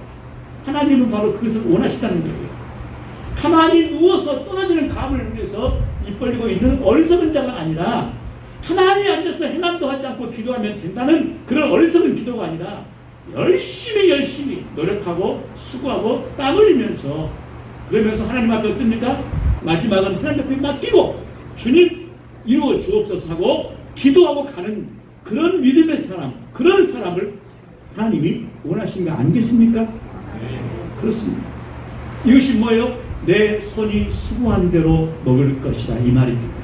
하나님은 바로 그것을 원하시다는 거예요. 가만히 누워서 떨어지는 감을 위해서 입 벌리고 있는 어리석은 자가 아니라, 가만히 앉아서 해남도 하지 않고 기도하면 된다는 그런 어리석은 기도가 아니라 열심히 노력하고 수고하고 땀 흘리면서, 그러면서 하나님 앞에 어떻습니까? 마지막은 하나님 앞에 맡기고 주님 이루어 주옵소서 하고 기도하고 가는 그런 믿음의 사람, 그런 사람을 하나님이 원하신 거 아니겠습니까? 그렇습니다. 이것이 뭐예요? 내 손이 수고한 대로 먹을 것이다, 이 말입니다.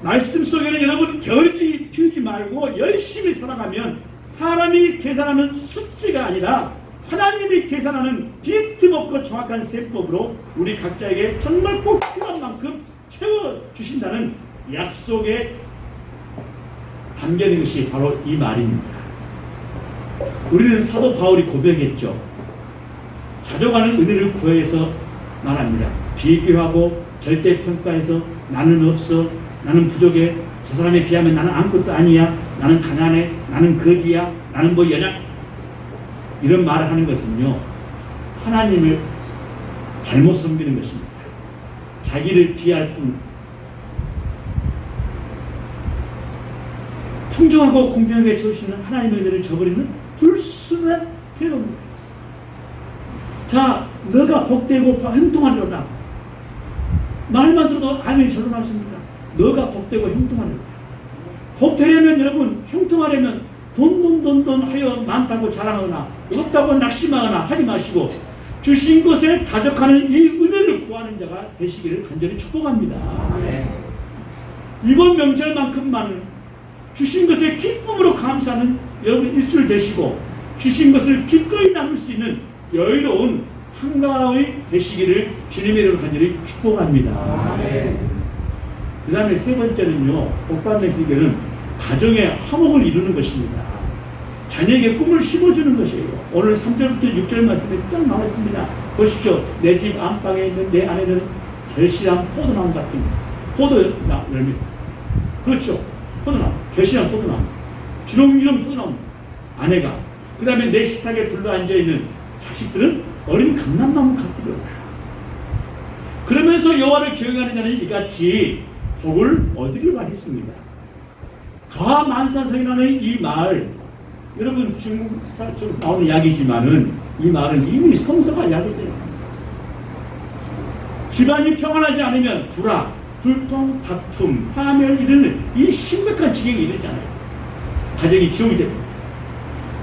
말씀 속에는 여러분 겨울지 피우지 말고 열심히 살아가면 사람이 계산하는 숫자가 아니라 하나님이 계산하는 빈틈없고 정확한 세법으로 우리 각자에게 정말 꼭 필요한 만큼 채워주신다는 약속에 담겨있는 것이 바로 이 말입니다. 우리는 사도 바울이 고백했죠. 자족하는 은혜를 구해서 말합니다. 비교하고 절대평가해서 나는 없어, 나는 부족해, 저 사람에 비하면 나는 아무것도 아니야, 나는 가난해, 나는 거지야, 나는 뭐 연약, 이런 말을 하는 것은요, 하나님을 잘못 섬기는 것입니다. 자기를 비할 뿐. 풍성하고 공평하게 주시는 하나님의 은혜를 저버리는 불순한 태도입니다. 자, 너가 복되고 형통하리로다. 말만 들어도 아멘이 절로 나왔습니다. 너가 복되고 형통하리로다. 복되려면 여러분, 형통하려면 돈 하여 많다고 자랑하거나 없다고 낙심하거나 하지 마시고 주신 것에 자족하는 이 은혜를 구하는 자가 되시기를 간절히 축복합니다. 이번 명절만큼만 주신 것에 기쁨으로 감사하는 여러분 일술 되시고 주신 것을 기꺼이 나눌 수 있는 여유로운 한가위 되시기를 주님의 이름으로 간절히 축복합니다. 그 다음에 세 번째는요, 복받는 비결은 가정의 화목을 이루는 것입니다. 자녀에게 꿈을 심어주는 것이에요. 오늘 3절부터 6절 말씀에 쫙 나왔습니다. 보십시오. 내 집 안방에 있는 내 아내는 결실한 포도나무 같은 열매. 그렇죠. 포도나무. 결실한 포도나무. 주렁주렁 포도나무. 아내가. 그 다음에 내 식탁에 둘러앉아있는 자식들은 어린 감람나무 같으리라. 그러면서 여호와를 경외하는 자는 이같이 복을 얻으리라 했습니다. 가만산성이라는 이 마을, 여러분 지금 나오는 이야기지만은 이 말은 이미 성서가 이야기돼요. 집안이 평안하지 않으면 불화, 불통, 다툼, 파멸 이런 이 심각한 지경이 이르잖아요. 가정이 지옥이 됩니다.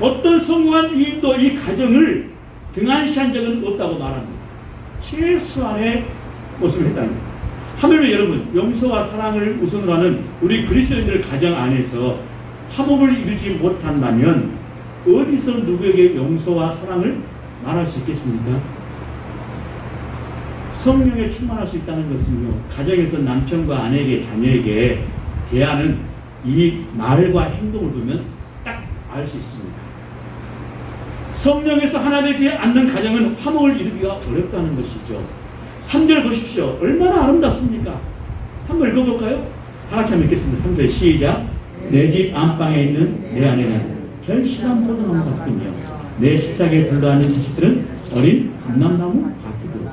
어떤 성공한 이인도 이 가정을 등한시한 적은 없다고 말합니다. 최소한의 모습을 했다는 거예요. 하물며 여러분, 용서와 사랑을 우선으로 하는 우리 그리스도인들 가정 안에서 화목을 이루지 못한다면 어디서 누구에게 용서와 사랑을 말할 수 있겠습니까? 성령에 충만할 수 있다는 것은요, 가정에서 남편과 아내에게 자녀에게 대하는 이 말과 행동을 보면 딱 알 수 있습니다. 성령에서 하나 되지 않는 가정은 화목을 이루기가 어렵다는 것이죠. 3절 보십시오. 얼마나 아름답습니까? 한번 읽어볼까요? 다 같이 한번 읽겠습니다. 3절 시작. 내 집 안방에 있는 내 아내는 결실한 포도나무 같군요. 내 식탁에 둘러앉은 자식들은 어린 감람나무 같군요.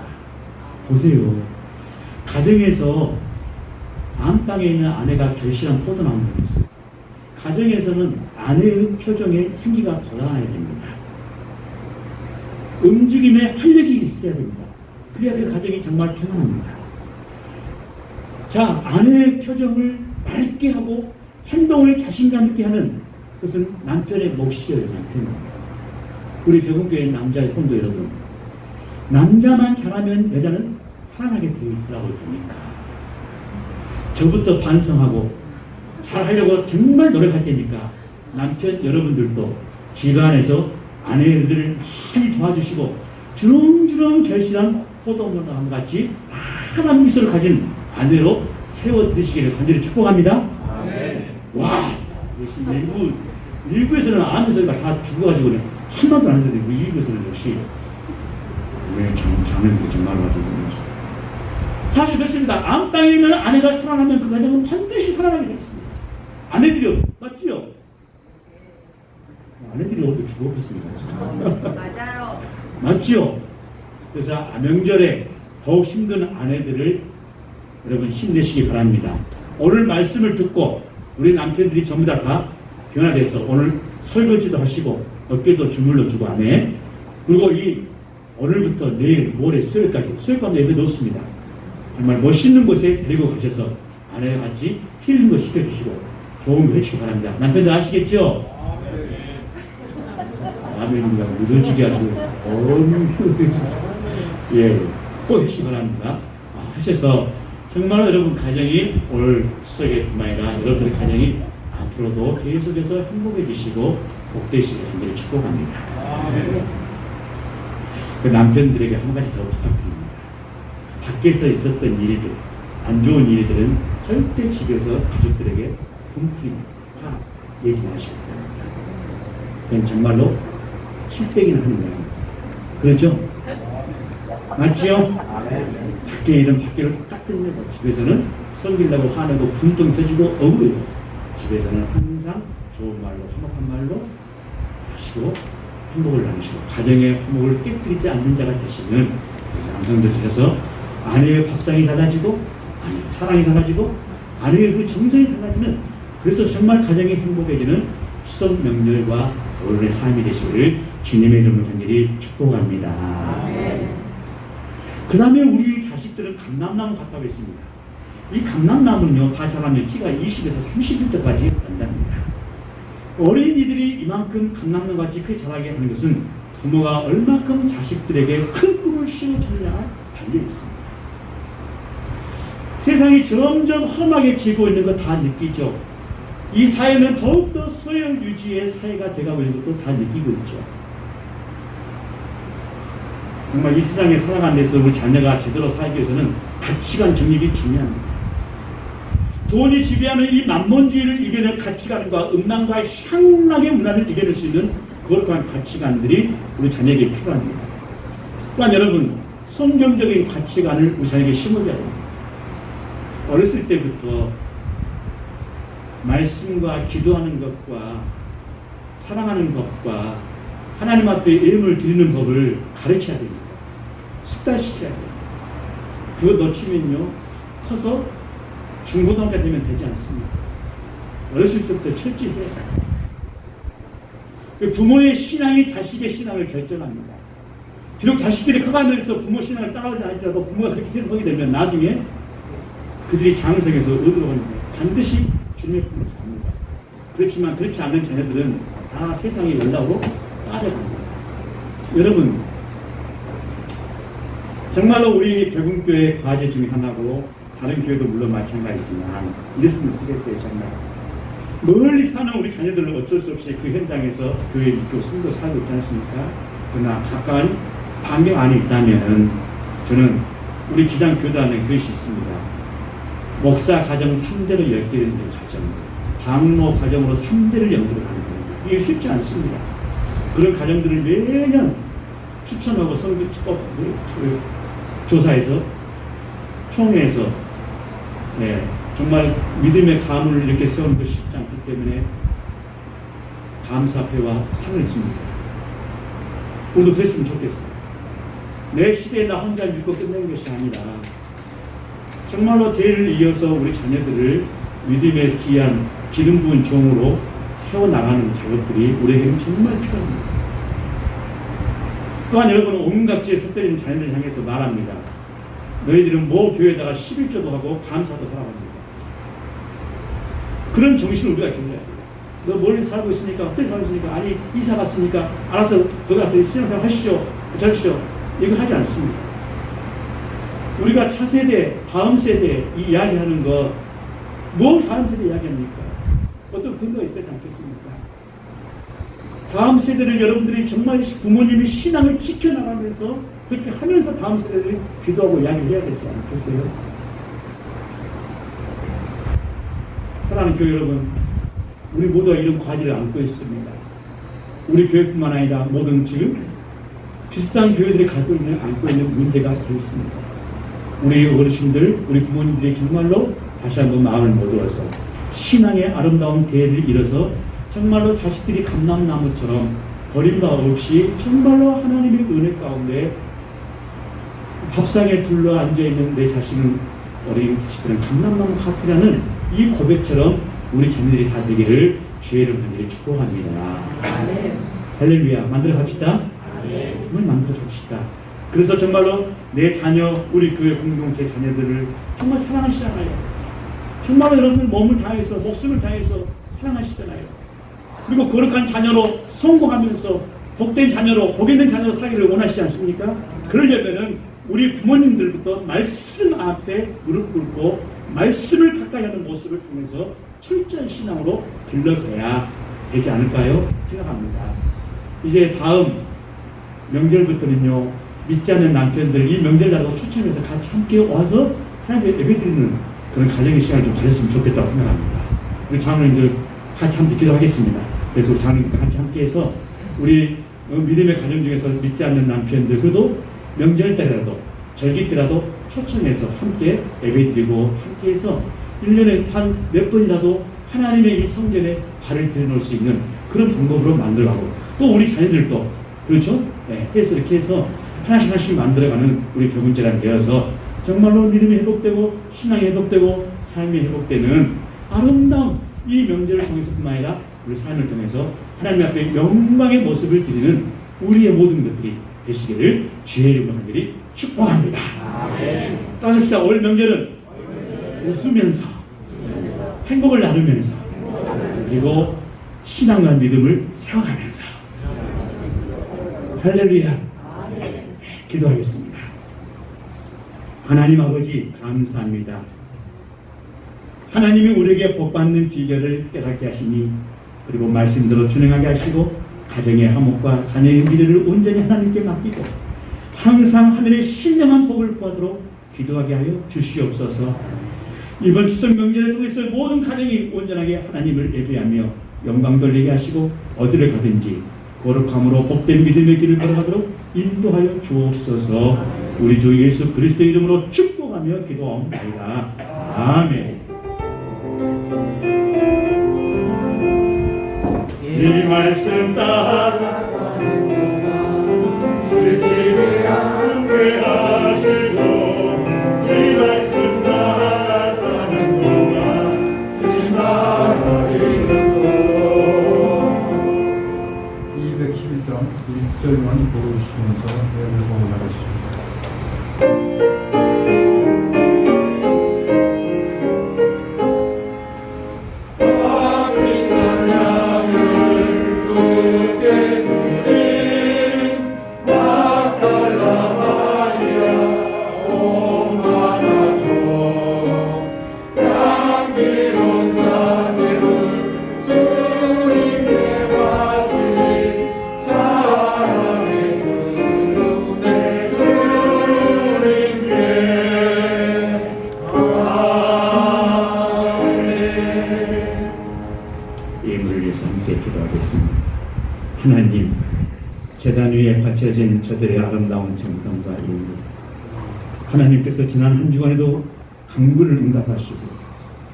보세요. 가정에서 안방에 있는 아내가 결실한 포도나무가 있어요. 가정에서는 아내의 표정에 생기가 돋아나야 됩니다. 움직임에 활력이 있어야 됩니다. 그래야 그 가정이 정말 평안합니다. 자, 아내의 표정을 맑게 하고 행동을 자신감 있게 하는 것은 남편의 몫이에요. 남편. 우리 대구교회 남자의 성도 여러분, 남자만 잘하면 여자는 사랑하게 되어 있더라고요. 보니까 저부터 반성하고 잘하려고 정말 노력할 테니까 남편 여러분들도 집안에서 아내들을 많이 도와주시고 주렁주렁 결실한 포도나무 같이 환한 미소를 가진 아내로 세워드리시기를 간절히 축복합니다. 와, 역시 일부에서는 아내 소리가 다 죽어가지고 한마디도 안 하는데 우리 일부에서는 역시 왜 자네도 정말 가지고 사실 그렇습니다. 안방에 있는 아내가 살아나면 그 가정은 반드시 살아나게 되어 있습니다. 아내들이요, 맞지요? 아내들이 어디 죽어버렸습니다. 맞아요. 맞지요? 그래서 명절에 더욱 힘든 아내들을 여러분 힘내시기 바랍니다. 오늘 말씀을 듣고 우리 남편들이 전부 다 변화돼서 오늘 설거지도 하시고 어깨도 주물러 주고 아멘. 그리고 이 오늘부터 내일 모레 수요일까지 수요일밤 애들도 없습니다. 정말 멋있는 곳에 데리고 가셔서 아내와 같이 힐링도 시켜주시고 좋은 거 해주시기 바랍니다. 남편들 아시겠죠? 아멘입니다. 무너지게 하시고 예, 꼭 해주시기 바랍니다. 하셔서 정말 여러분 가정이 올 추석에뿐만 아니라 여러분들 가정이 앞으로도 계속해서 행복해지시고 복되시길 간절히 축복합니다. 그 남편들에게 한 가지 더 부탁드립니다. 밖에서 있었던 일들, 안 좋은 일들은 절대 집에서 가족들에게 분풀이 다 얘기 마시고 그건 정말로 실패기는 하는 거예요. 그렇죠? 맞지요? 밖에 일은 밖으로 딱 끝내고 집에서는 성질나고 화내고 분통 터지고 억울해도 집에서는 항상 좋은 말로 화목한 말로 하시고 행복을 나누시고 가정의 화목을 깨뜨리지 않는 자가 되시는 남성들께서 아내의 밥상이 달라지고 아내의 사랑이 달라지고 아내의 그 정성이 달라지는 그래서 정말 가정이 행복해지는 추석 명절과 어른의 삶이 되시기를 주님의 이름으로 간절히 축복합니다. 그 다음에 우리 자식들은 감람나무 같다고 했습니다. 이 감람나무는요 다 자라면 키가 20에서 30m까지 간답니다. 어린이들이 이만큼 감남과 같이 크게 자라게 하는 것은 부모가 얼마큼 자식들에게 큰 꿈을 심어주느냐가 달려 있습니다. 세상이 점점 험하게 지고 있는 거 다 느끼죠. 이 사회는 더욱더 서열 유지의 사회가 돼가고 있는 것도 다 느끼고 있죠. 정말 이 세상에 살아가는 데서 우리 자녀가 제대로 살기 위해서는 가치관 정립이 중요합니다. 돈이 지배하는 이 만몬주의를 이겨낼 가치관과 음란과 향락의 문화를 이겨낼 수 있는 거룩한 가치관들이 우리 자녀에게 필요합니다. 또한 여러분, 성경적인 가치관을 우리 자녀에게 심어줘야 됩니다. 어렸을 때부터 말씀과 기도하는 것과 사랑하는 것과 하나님 앞에 예물을 드리는 법을 가르쳐야 됩니다. 습관시켜야 돼요. 그거 놓치면요, 커서 중고등학교 되면 되지 않습니다. 어렸을 때부터 철저히 해야 돼요. 부모의 신앙이 자식의 신앙을 결정합니다. 비록 자식들이 커가면서 부모 신앙을 따라오지 않을지라도 부모가 그렇게 해석하게 되면 나중에 그들이 장성에서 어디로 가는가 반드시 주님의 품으로 갑니다. 그렇지만 그렇지 않은 자녀들은 다 세상의 연락으로 빠져갑니다. 여러분, 정말로 우리 백운교회 과제 중에 하나고 다른 교회도 물론 마찬가지지만 이랬으면 쓰겠어요. 정말 멀리 사는 우리 자녀들은 어쩔 수 없이 그 현장에서 교회 믿고 숨도 살고 있지 않습니까? 그러나 가까운 반경 안에 있다면 저는 우리 기장교단에 그것이 있습니다. 목사 가정 3대를 연결하는 가정, 장로 가정으로 3대를 연결하는 겁니다. 이게 쉽지 않습니다. 그런 가정들을 매년 추천하고 선교 조사해서 총회에서 정말 믿음의 가문을 이렇게 세우는 것이 쉽지 않기 때문에 감사패와 상을 줍니다. 우리도 그랬으면 좋겠어요. 내 시대에 나 혼자 믿고 끝내는 것이 아니라 정말로 대를 이어서 우리 자녀들을 믿음의 귀한 기름 부은 종으로 세워나가는 작업들이 우리에게는 정말 필요합니다. 또한 여러분은 온갖 지에 섞여있는 자녀들을 향해서 말합니다. 너희들은 모 교회에다가 11조도 하고 감사도 하라고 합니다. 그런 정신을 우리가 기울여야 돼요. 너 멀리 살고 있으니까, 어떻게 살고 있으니까, 아니 이사 갔으니까 알아서 거기 가서 신앙생활 하시죠, 저시죠, 이거 하지 않습니다. 우리가 차세대, 다음 세대 이 이야기하는 거, 뭘 다음 세대 이야기합니까? 어떤 근거가 있어야 하지 않겠습니까? 다음 세대를 여러분들이 정말 부모님이 신앙을 지켜나가면서 그렇게 하면서 다음 세대들이 기도하고 이야기를 해야 되지 않겠어요? 사랑하는 교회 여러분, 우리 모두가 이런 과제를 안고 있습니다. 우리 교회뿐만 아니라 모든 지금 비슷한 교회들이 안고 있는 문제가 되어 있습니다. 우리 어르신들, 우리 부모님들이 정말로 다시 한번 마음을 모아서 신앙의 아름다운 계를 이뤄서 정말로 자식들이 감람나무처럼 버림바 없이 정말로 하나님의 은혜 가운데 밥상에 둘러 앉아있는 내 자식은 어린 자식들은 감람나무 같으라는 이 고백처럼 우리 자녀들이 다 되기를 주의 이름으로 간절히 축복합니다. 할렐루야. 만들어 갑시다. 정말 만들어 갑시다. 그래서 정말로 내 자녀, 우리 교회 공동체 자녀들을 정말 사랑하시잖아요. 정말로 여러분들 몸을 다해서, 목숨을 다해서 사랑하시잖아요. 그리고 거룩한 자녀로 성공하면서 복된 자녀로, 복 있는 자녀로 살기를 원하시지 않습니까? 그러려면은 우리 부모님들부터 말씀 앞에 무릎 꿇고 말씀을 가까이 하는 모습을 통해서 철저한 신앙으로 길러가야 되지 않을까요? 생각합니다. 이제 다음 명절부터는요, 믿지 않는 남편들 이 명절날도 초청해서 같이 함께 와서 하나님께 예배드리는 그런 가정의 시간을 좀 가졌으면 좋겠다고 생각합니다. 우리 장로님들 같이 함께 기도하겠습니다. 그래서 우리 장로님들 같이 함께해서 우리 믿음의 가정 중에서 믿지 않는 남편들, 그래도 명절 때라도 절기 때라도 초청해서 함께 예배드리고 함께해서 1년에 한 몇 번이라도 하나님의 이 성전에 발을 들여놓을 수 있는 그런 방법으로 만들어가고, 또 우리 자녀들도 그렇죠? 해서 이렇게 해서 하나씩 만들어가는 우리 교문제가 되어서 정말로 믿음이 회복되고 신앙이 회복되고 삶이 회복되는 아름다운 이 명절을 통해서뿐만 아니라 우리 삶을 통해서 하나님 앞에 영광의 모습을 드리는 우리의 모든 것들이 되시기를 주의 이름으로 간절히 축복합니다. 따라합시다. 올 명절은 웃으면서 행복을 나누면서 그리고 신앙과 믿음을 세워가면서 할렐루야 기도하겠습니다. 하나님 아버지 감사합니다. 하나님이 우리에게 복받는 비결을 깨닫게 하시니 그리고 말씀대로 준행하게 하시고 가정의 화목과 자녀의 미래를 온전히 하나님께 맡기고 항상 하늘의 신령한 복을 구하도록 기도하게 하여 주시옵소서. 이번 추석 명절을 통해서 모든 가정이 온전하게 하나님을 예배하며 영광 돌리게 하시고 어디를 가든지 거룩함으로 복된 믿음의 길을 걸어가도록 인도하여 주옵소서. 우리 주 예수 그리스도의 이름으로 축복하며 기도하옵나이다. 아멘. 이 말씀 따라서 주님을 함께하시고 이 말씀 따라 사는 동안 주님 나라 이루소서. 211장 1절만 보고 주시면서 예배를 보고 나가시죠. 하나님, 제단 위에 바쳐진 저들의 아름다운 정성과 인물, 하나님께서 지난 한 주간에도 간구를 응답하시고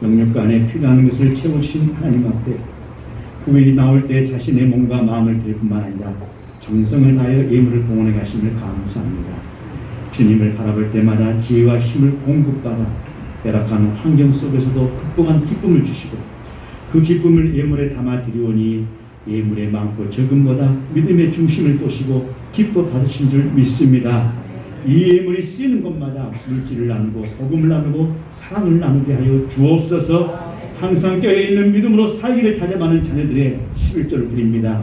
영역과 안에 필요한 것을 채우신 하나님 앞에 후일이 나올 때 자신의 몸과 마음을 드릴 뿐만 아니라 정성을 다하여 예물을 봉헌해 가심을 감사합니다. 주님을 바라볼 때마다 지혜와 힘을 공급받아 열악한 환경 속에서도 극복한 기쁨을 주시고 그 기쁨을 예물에 담아 드리오니 예물의 많고 적음보다 믿음의 중심을 보시고 기뻐 받으신 줄 믿습니다. 이 예물이 쓰이는 곳마다 물질을 나누고 복음을 나누고 사랑을 나누게 하여 주옵소서. 항상 껴있는 믿음으로 살기를 다짐하는 자녀들의 11조를 드립니다.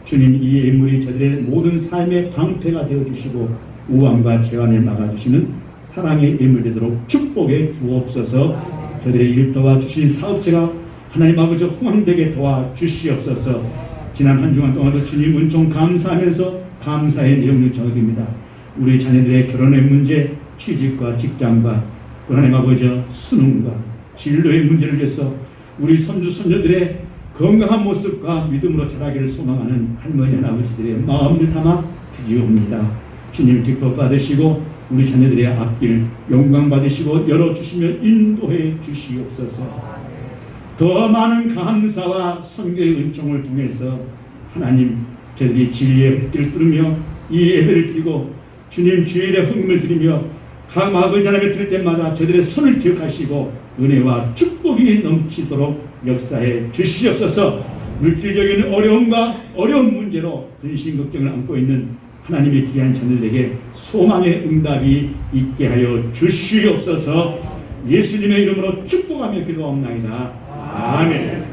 주님, 이 예물이 저들의 모든 삶의 방패가 되어주시고 우환과 재환을 막아주시는 사랑의 예물 되도록 축복해 주옵소서. 저들의 일 도와주신 사업체가 하나님 아버지 흥황되게 도와주시옵소서. 지난 한 주간 동안도 주님 은총 감사하면서 감사의 내용을 전해드립니다. 우리 자녀들의 결혼의 문제, 취직과 직장과 하나님 아버지 수능과 진로의 문제를 위해서 우리 손주 손녀들의 건강한 모습과 믿음으로 자라기를 소망하는 할머니 할아버지들의 마음을 담아 드리옵니다. 주님 기뻐 받으시고 우리 자녀들의 앞길 영광 받으시고 열어주시며 인도해 주시옵소서. 더 많은 감사와 선교의 은총을 통해서 하나님 저들이 진리의 흙길을 뚫으며 이 예배를 드리고 주님 주일의 헌금을 드리며 각 아버지 하나님을 드릴 때마다 저들의 손을 기억하시고 은혜와 축복이 넘치도록 역사해 주시옵소서. 물질적인 어려움과 어려운 문제로 근심 걱정을 안고 있는 하나님의 귀한 자녀들에게 소망의 응답이 있게 하여 주시옵소서. 예수님의 이름으로 축복하며 기도하옵나이다. 아멘.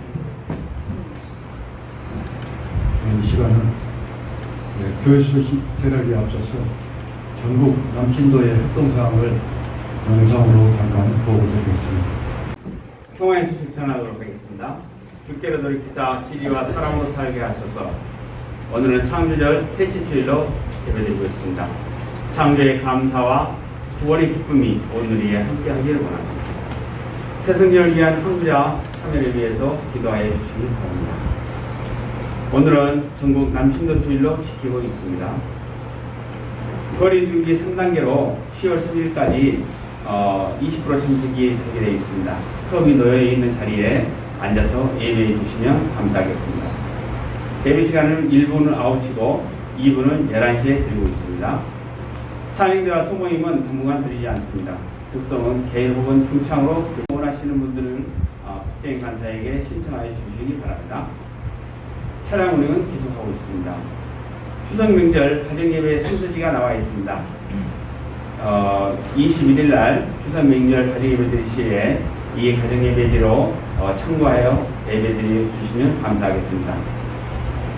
이 시간은 교회수 대략에 앞서서 전국 남신도의 활동사항을 영상으로 잠깐 보고드리겠습니다. 통화에서 실천하도록 하겠습니다. 주께로 돌이키사 진리와 사랑으로 살게 하셔서 오늘은 창조절 셋째 주일로 예배드리고 있습니다. 창조의 감사와 구원의 기쁨이 오늘에 함께하기를 원합니다. 새 성전을 위한 황부자 참여를 위해서 기도하여 주시기 바랍니다. 오늘은 전국 남신도 주일로 지키고 있습니다. 거리두기 3단계로 10월 11일까지 20% 참석이 되게 되어 있습니다. 컵이 놓여 있는 자리에 앉아서 예배해 주시면 감사하겠습니다. 예배 시간은 1부는 9시고 2부는 11시에 드리고 있습니다. 찬양대와 소모임은 당분간 드리지 않습니다. 특성은 개인 혹은 중창으로 원하시는 분들은 국제인 간사에게 신청하여 주시기 바랍니다. 차량 운행은 계속하고 있습니다. 추석 명절 가정예배 순서지가 나와 있습니다. 21일 날 추석 명절 가정예배 드릴 시에 이 가정 예배지로 참고하여 예배드려 주시면 감사하겠습니다.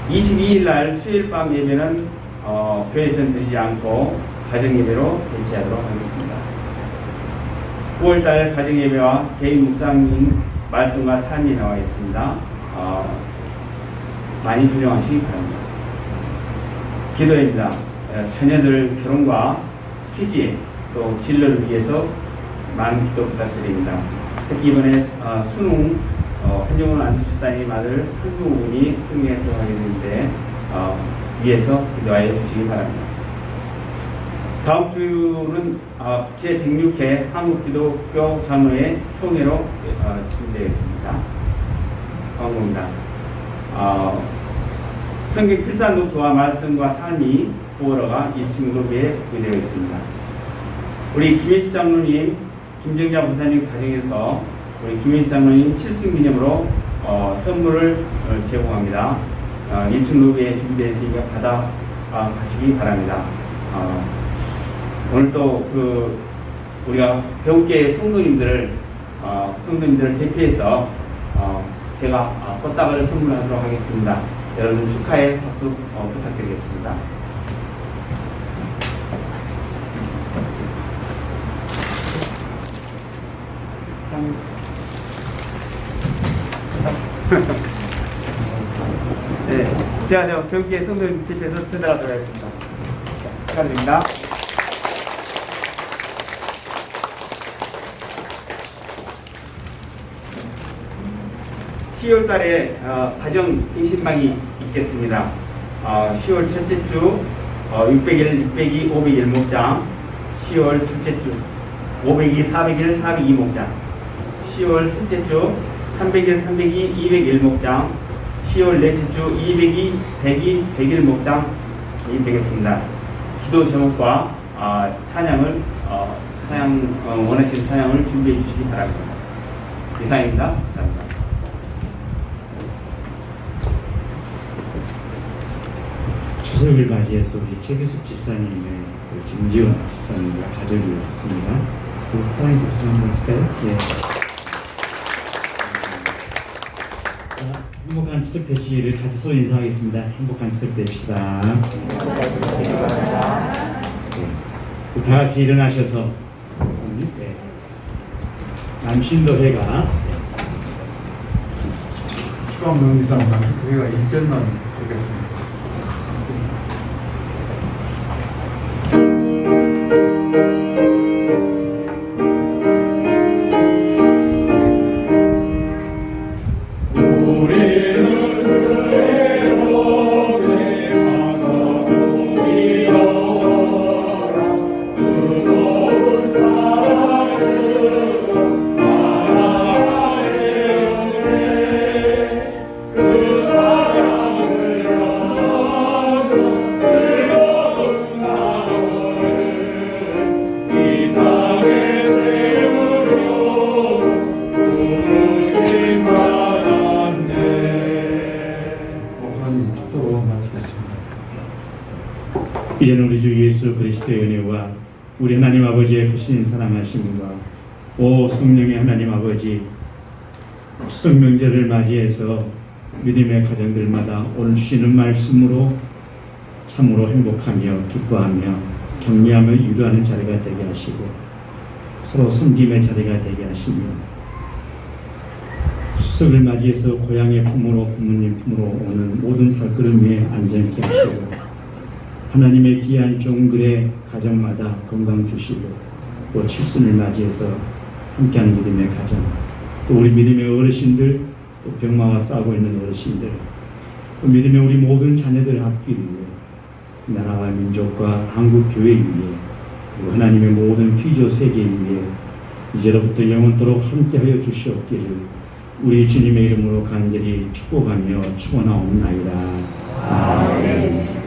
22일 날 수요일 밤 예배는 교회에서는 드리지 않고 가정 예배로 대체하도록 하겠습니다. 9월달 가정 예배와 개인 묵상인 말씀과 삶이 나와 있습니다. 많이 활용하시기 바랍니다. 기도입니다. 자녀들 결혼과 취직 또 진로를 위해서 많은 기도 부탁드립니다. 특히 이번에 수능 한정훈 안수집사님 아들 한수훈이 수능에 들어가게 되는데 위해서 기도하여 주시기 바랍니다. 다음 주는 제106회 한국기독교 장로회 총회로 준비되어 있습니다. 광고입니다. 성경 필사 노트와 말씀과 삶이 보어러가 1층 로비에 구비되어 있습니다. 우리 김혜지 장로님, 김정자 부사님 가정에서 우리 김혜지 장로님 7승 기념으로 선물을 제공합니다. 1층 로비에 준비되어 있으니까 받아 가시기 바랍니다. 오늘 또 우리가 배우교회 성도님들을 대표해서 제가 꽃다발을 선물하도록 하겠습니다. 여러분 축하의 박수 부탁드리겠습니다. 네, 제가 배우교회 성도님 대표해서 전달하도록 하겠습니다. 축하드립니다. 10월 달에 가정 대신방이 있겠습니다. 10월 첫째 주 600일, 602, 501 목장, 10월 둘째 주 502, 401, 402 목장, 10월 셋째 주 300일, 302, 201 목장, 10월 넷째 주 202, 102, 101 목장이 되겠습니다. 기도 제목과 찬양을 원하시는 찬양을 준비해 주시기 바랍니다. 이상입니다. 감사합니다. 추석을 맞이해서 우리 최규숙 집사님의 김지원 집사님과 가족이 왔습니다. 사랑의 박수 한번 할까요? 네. 행복한 추석 되시기를 같이 서로 인사하겠습니다. 행복한 추석 되십시다. 네. 다 같이 일어나셔서 네. 남신도회가 추가 명의상 남신도회가 일전만 되겠습니다. 이제는 우리 주 예수 그리스도의 은혜와 우리 하나님 아버지의 크신 사랑하심과 오 성령의 하나님 아버지 추석 명절을 맞이해서 믿음의 가정들마다 오늘 주시는 말씀으로 참으로 행복하며 기뻐하며 격려하며 유로하는 자리가 되게 하시고 서로 섬김의 자리가 되게 하시며 추석을 맞이해서 고향의 품으로 부모님 품으로 오는 모든 발걸음 위에 안전케 하시고 하나님의 귀한 종들의 가정마다 건강 주시고 또 칠순을 맞이해서 함께하는 믿음의 가정 또 우리 믿음의 어르신들 또 병마와 싸우고 있는 어르신들 또 믿음의 우리 모든 자녀들의 앞길 위해 나라와 민족과 한국교회 위에 그리고 하나님의 모든 피조 세계 위에 이제로부터 영원토록 함께하여 주시옵기를 우리 주님의 이름으로 간절히 축복하며 축원하옵나이다. 아멘.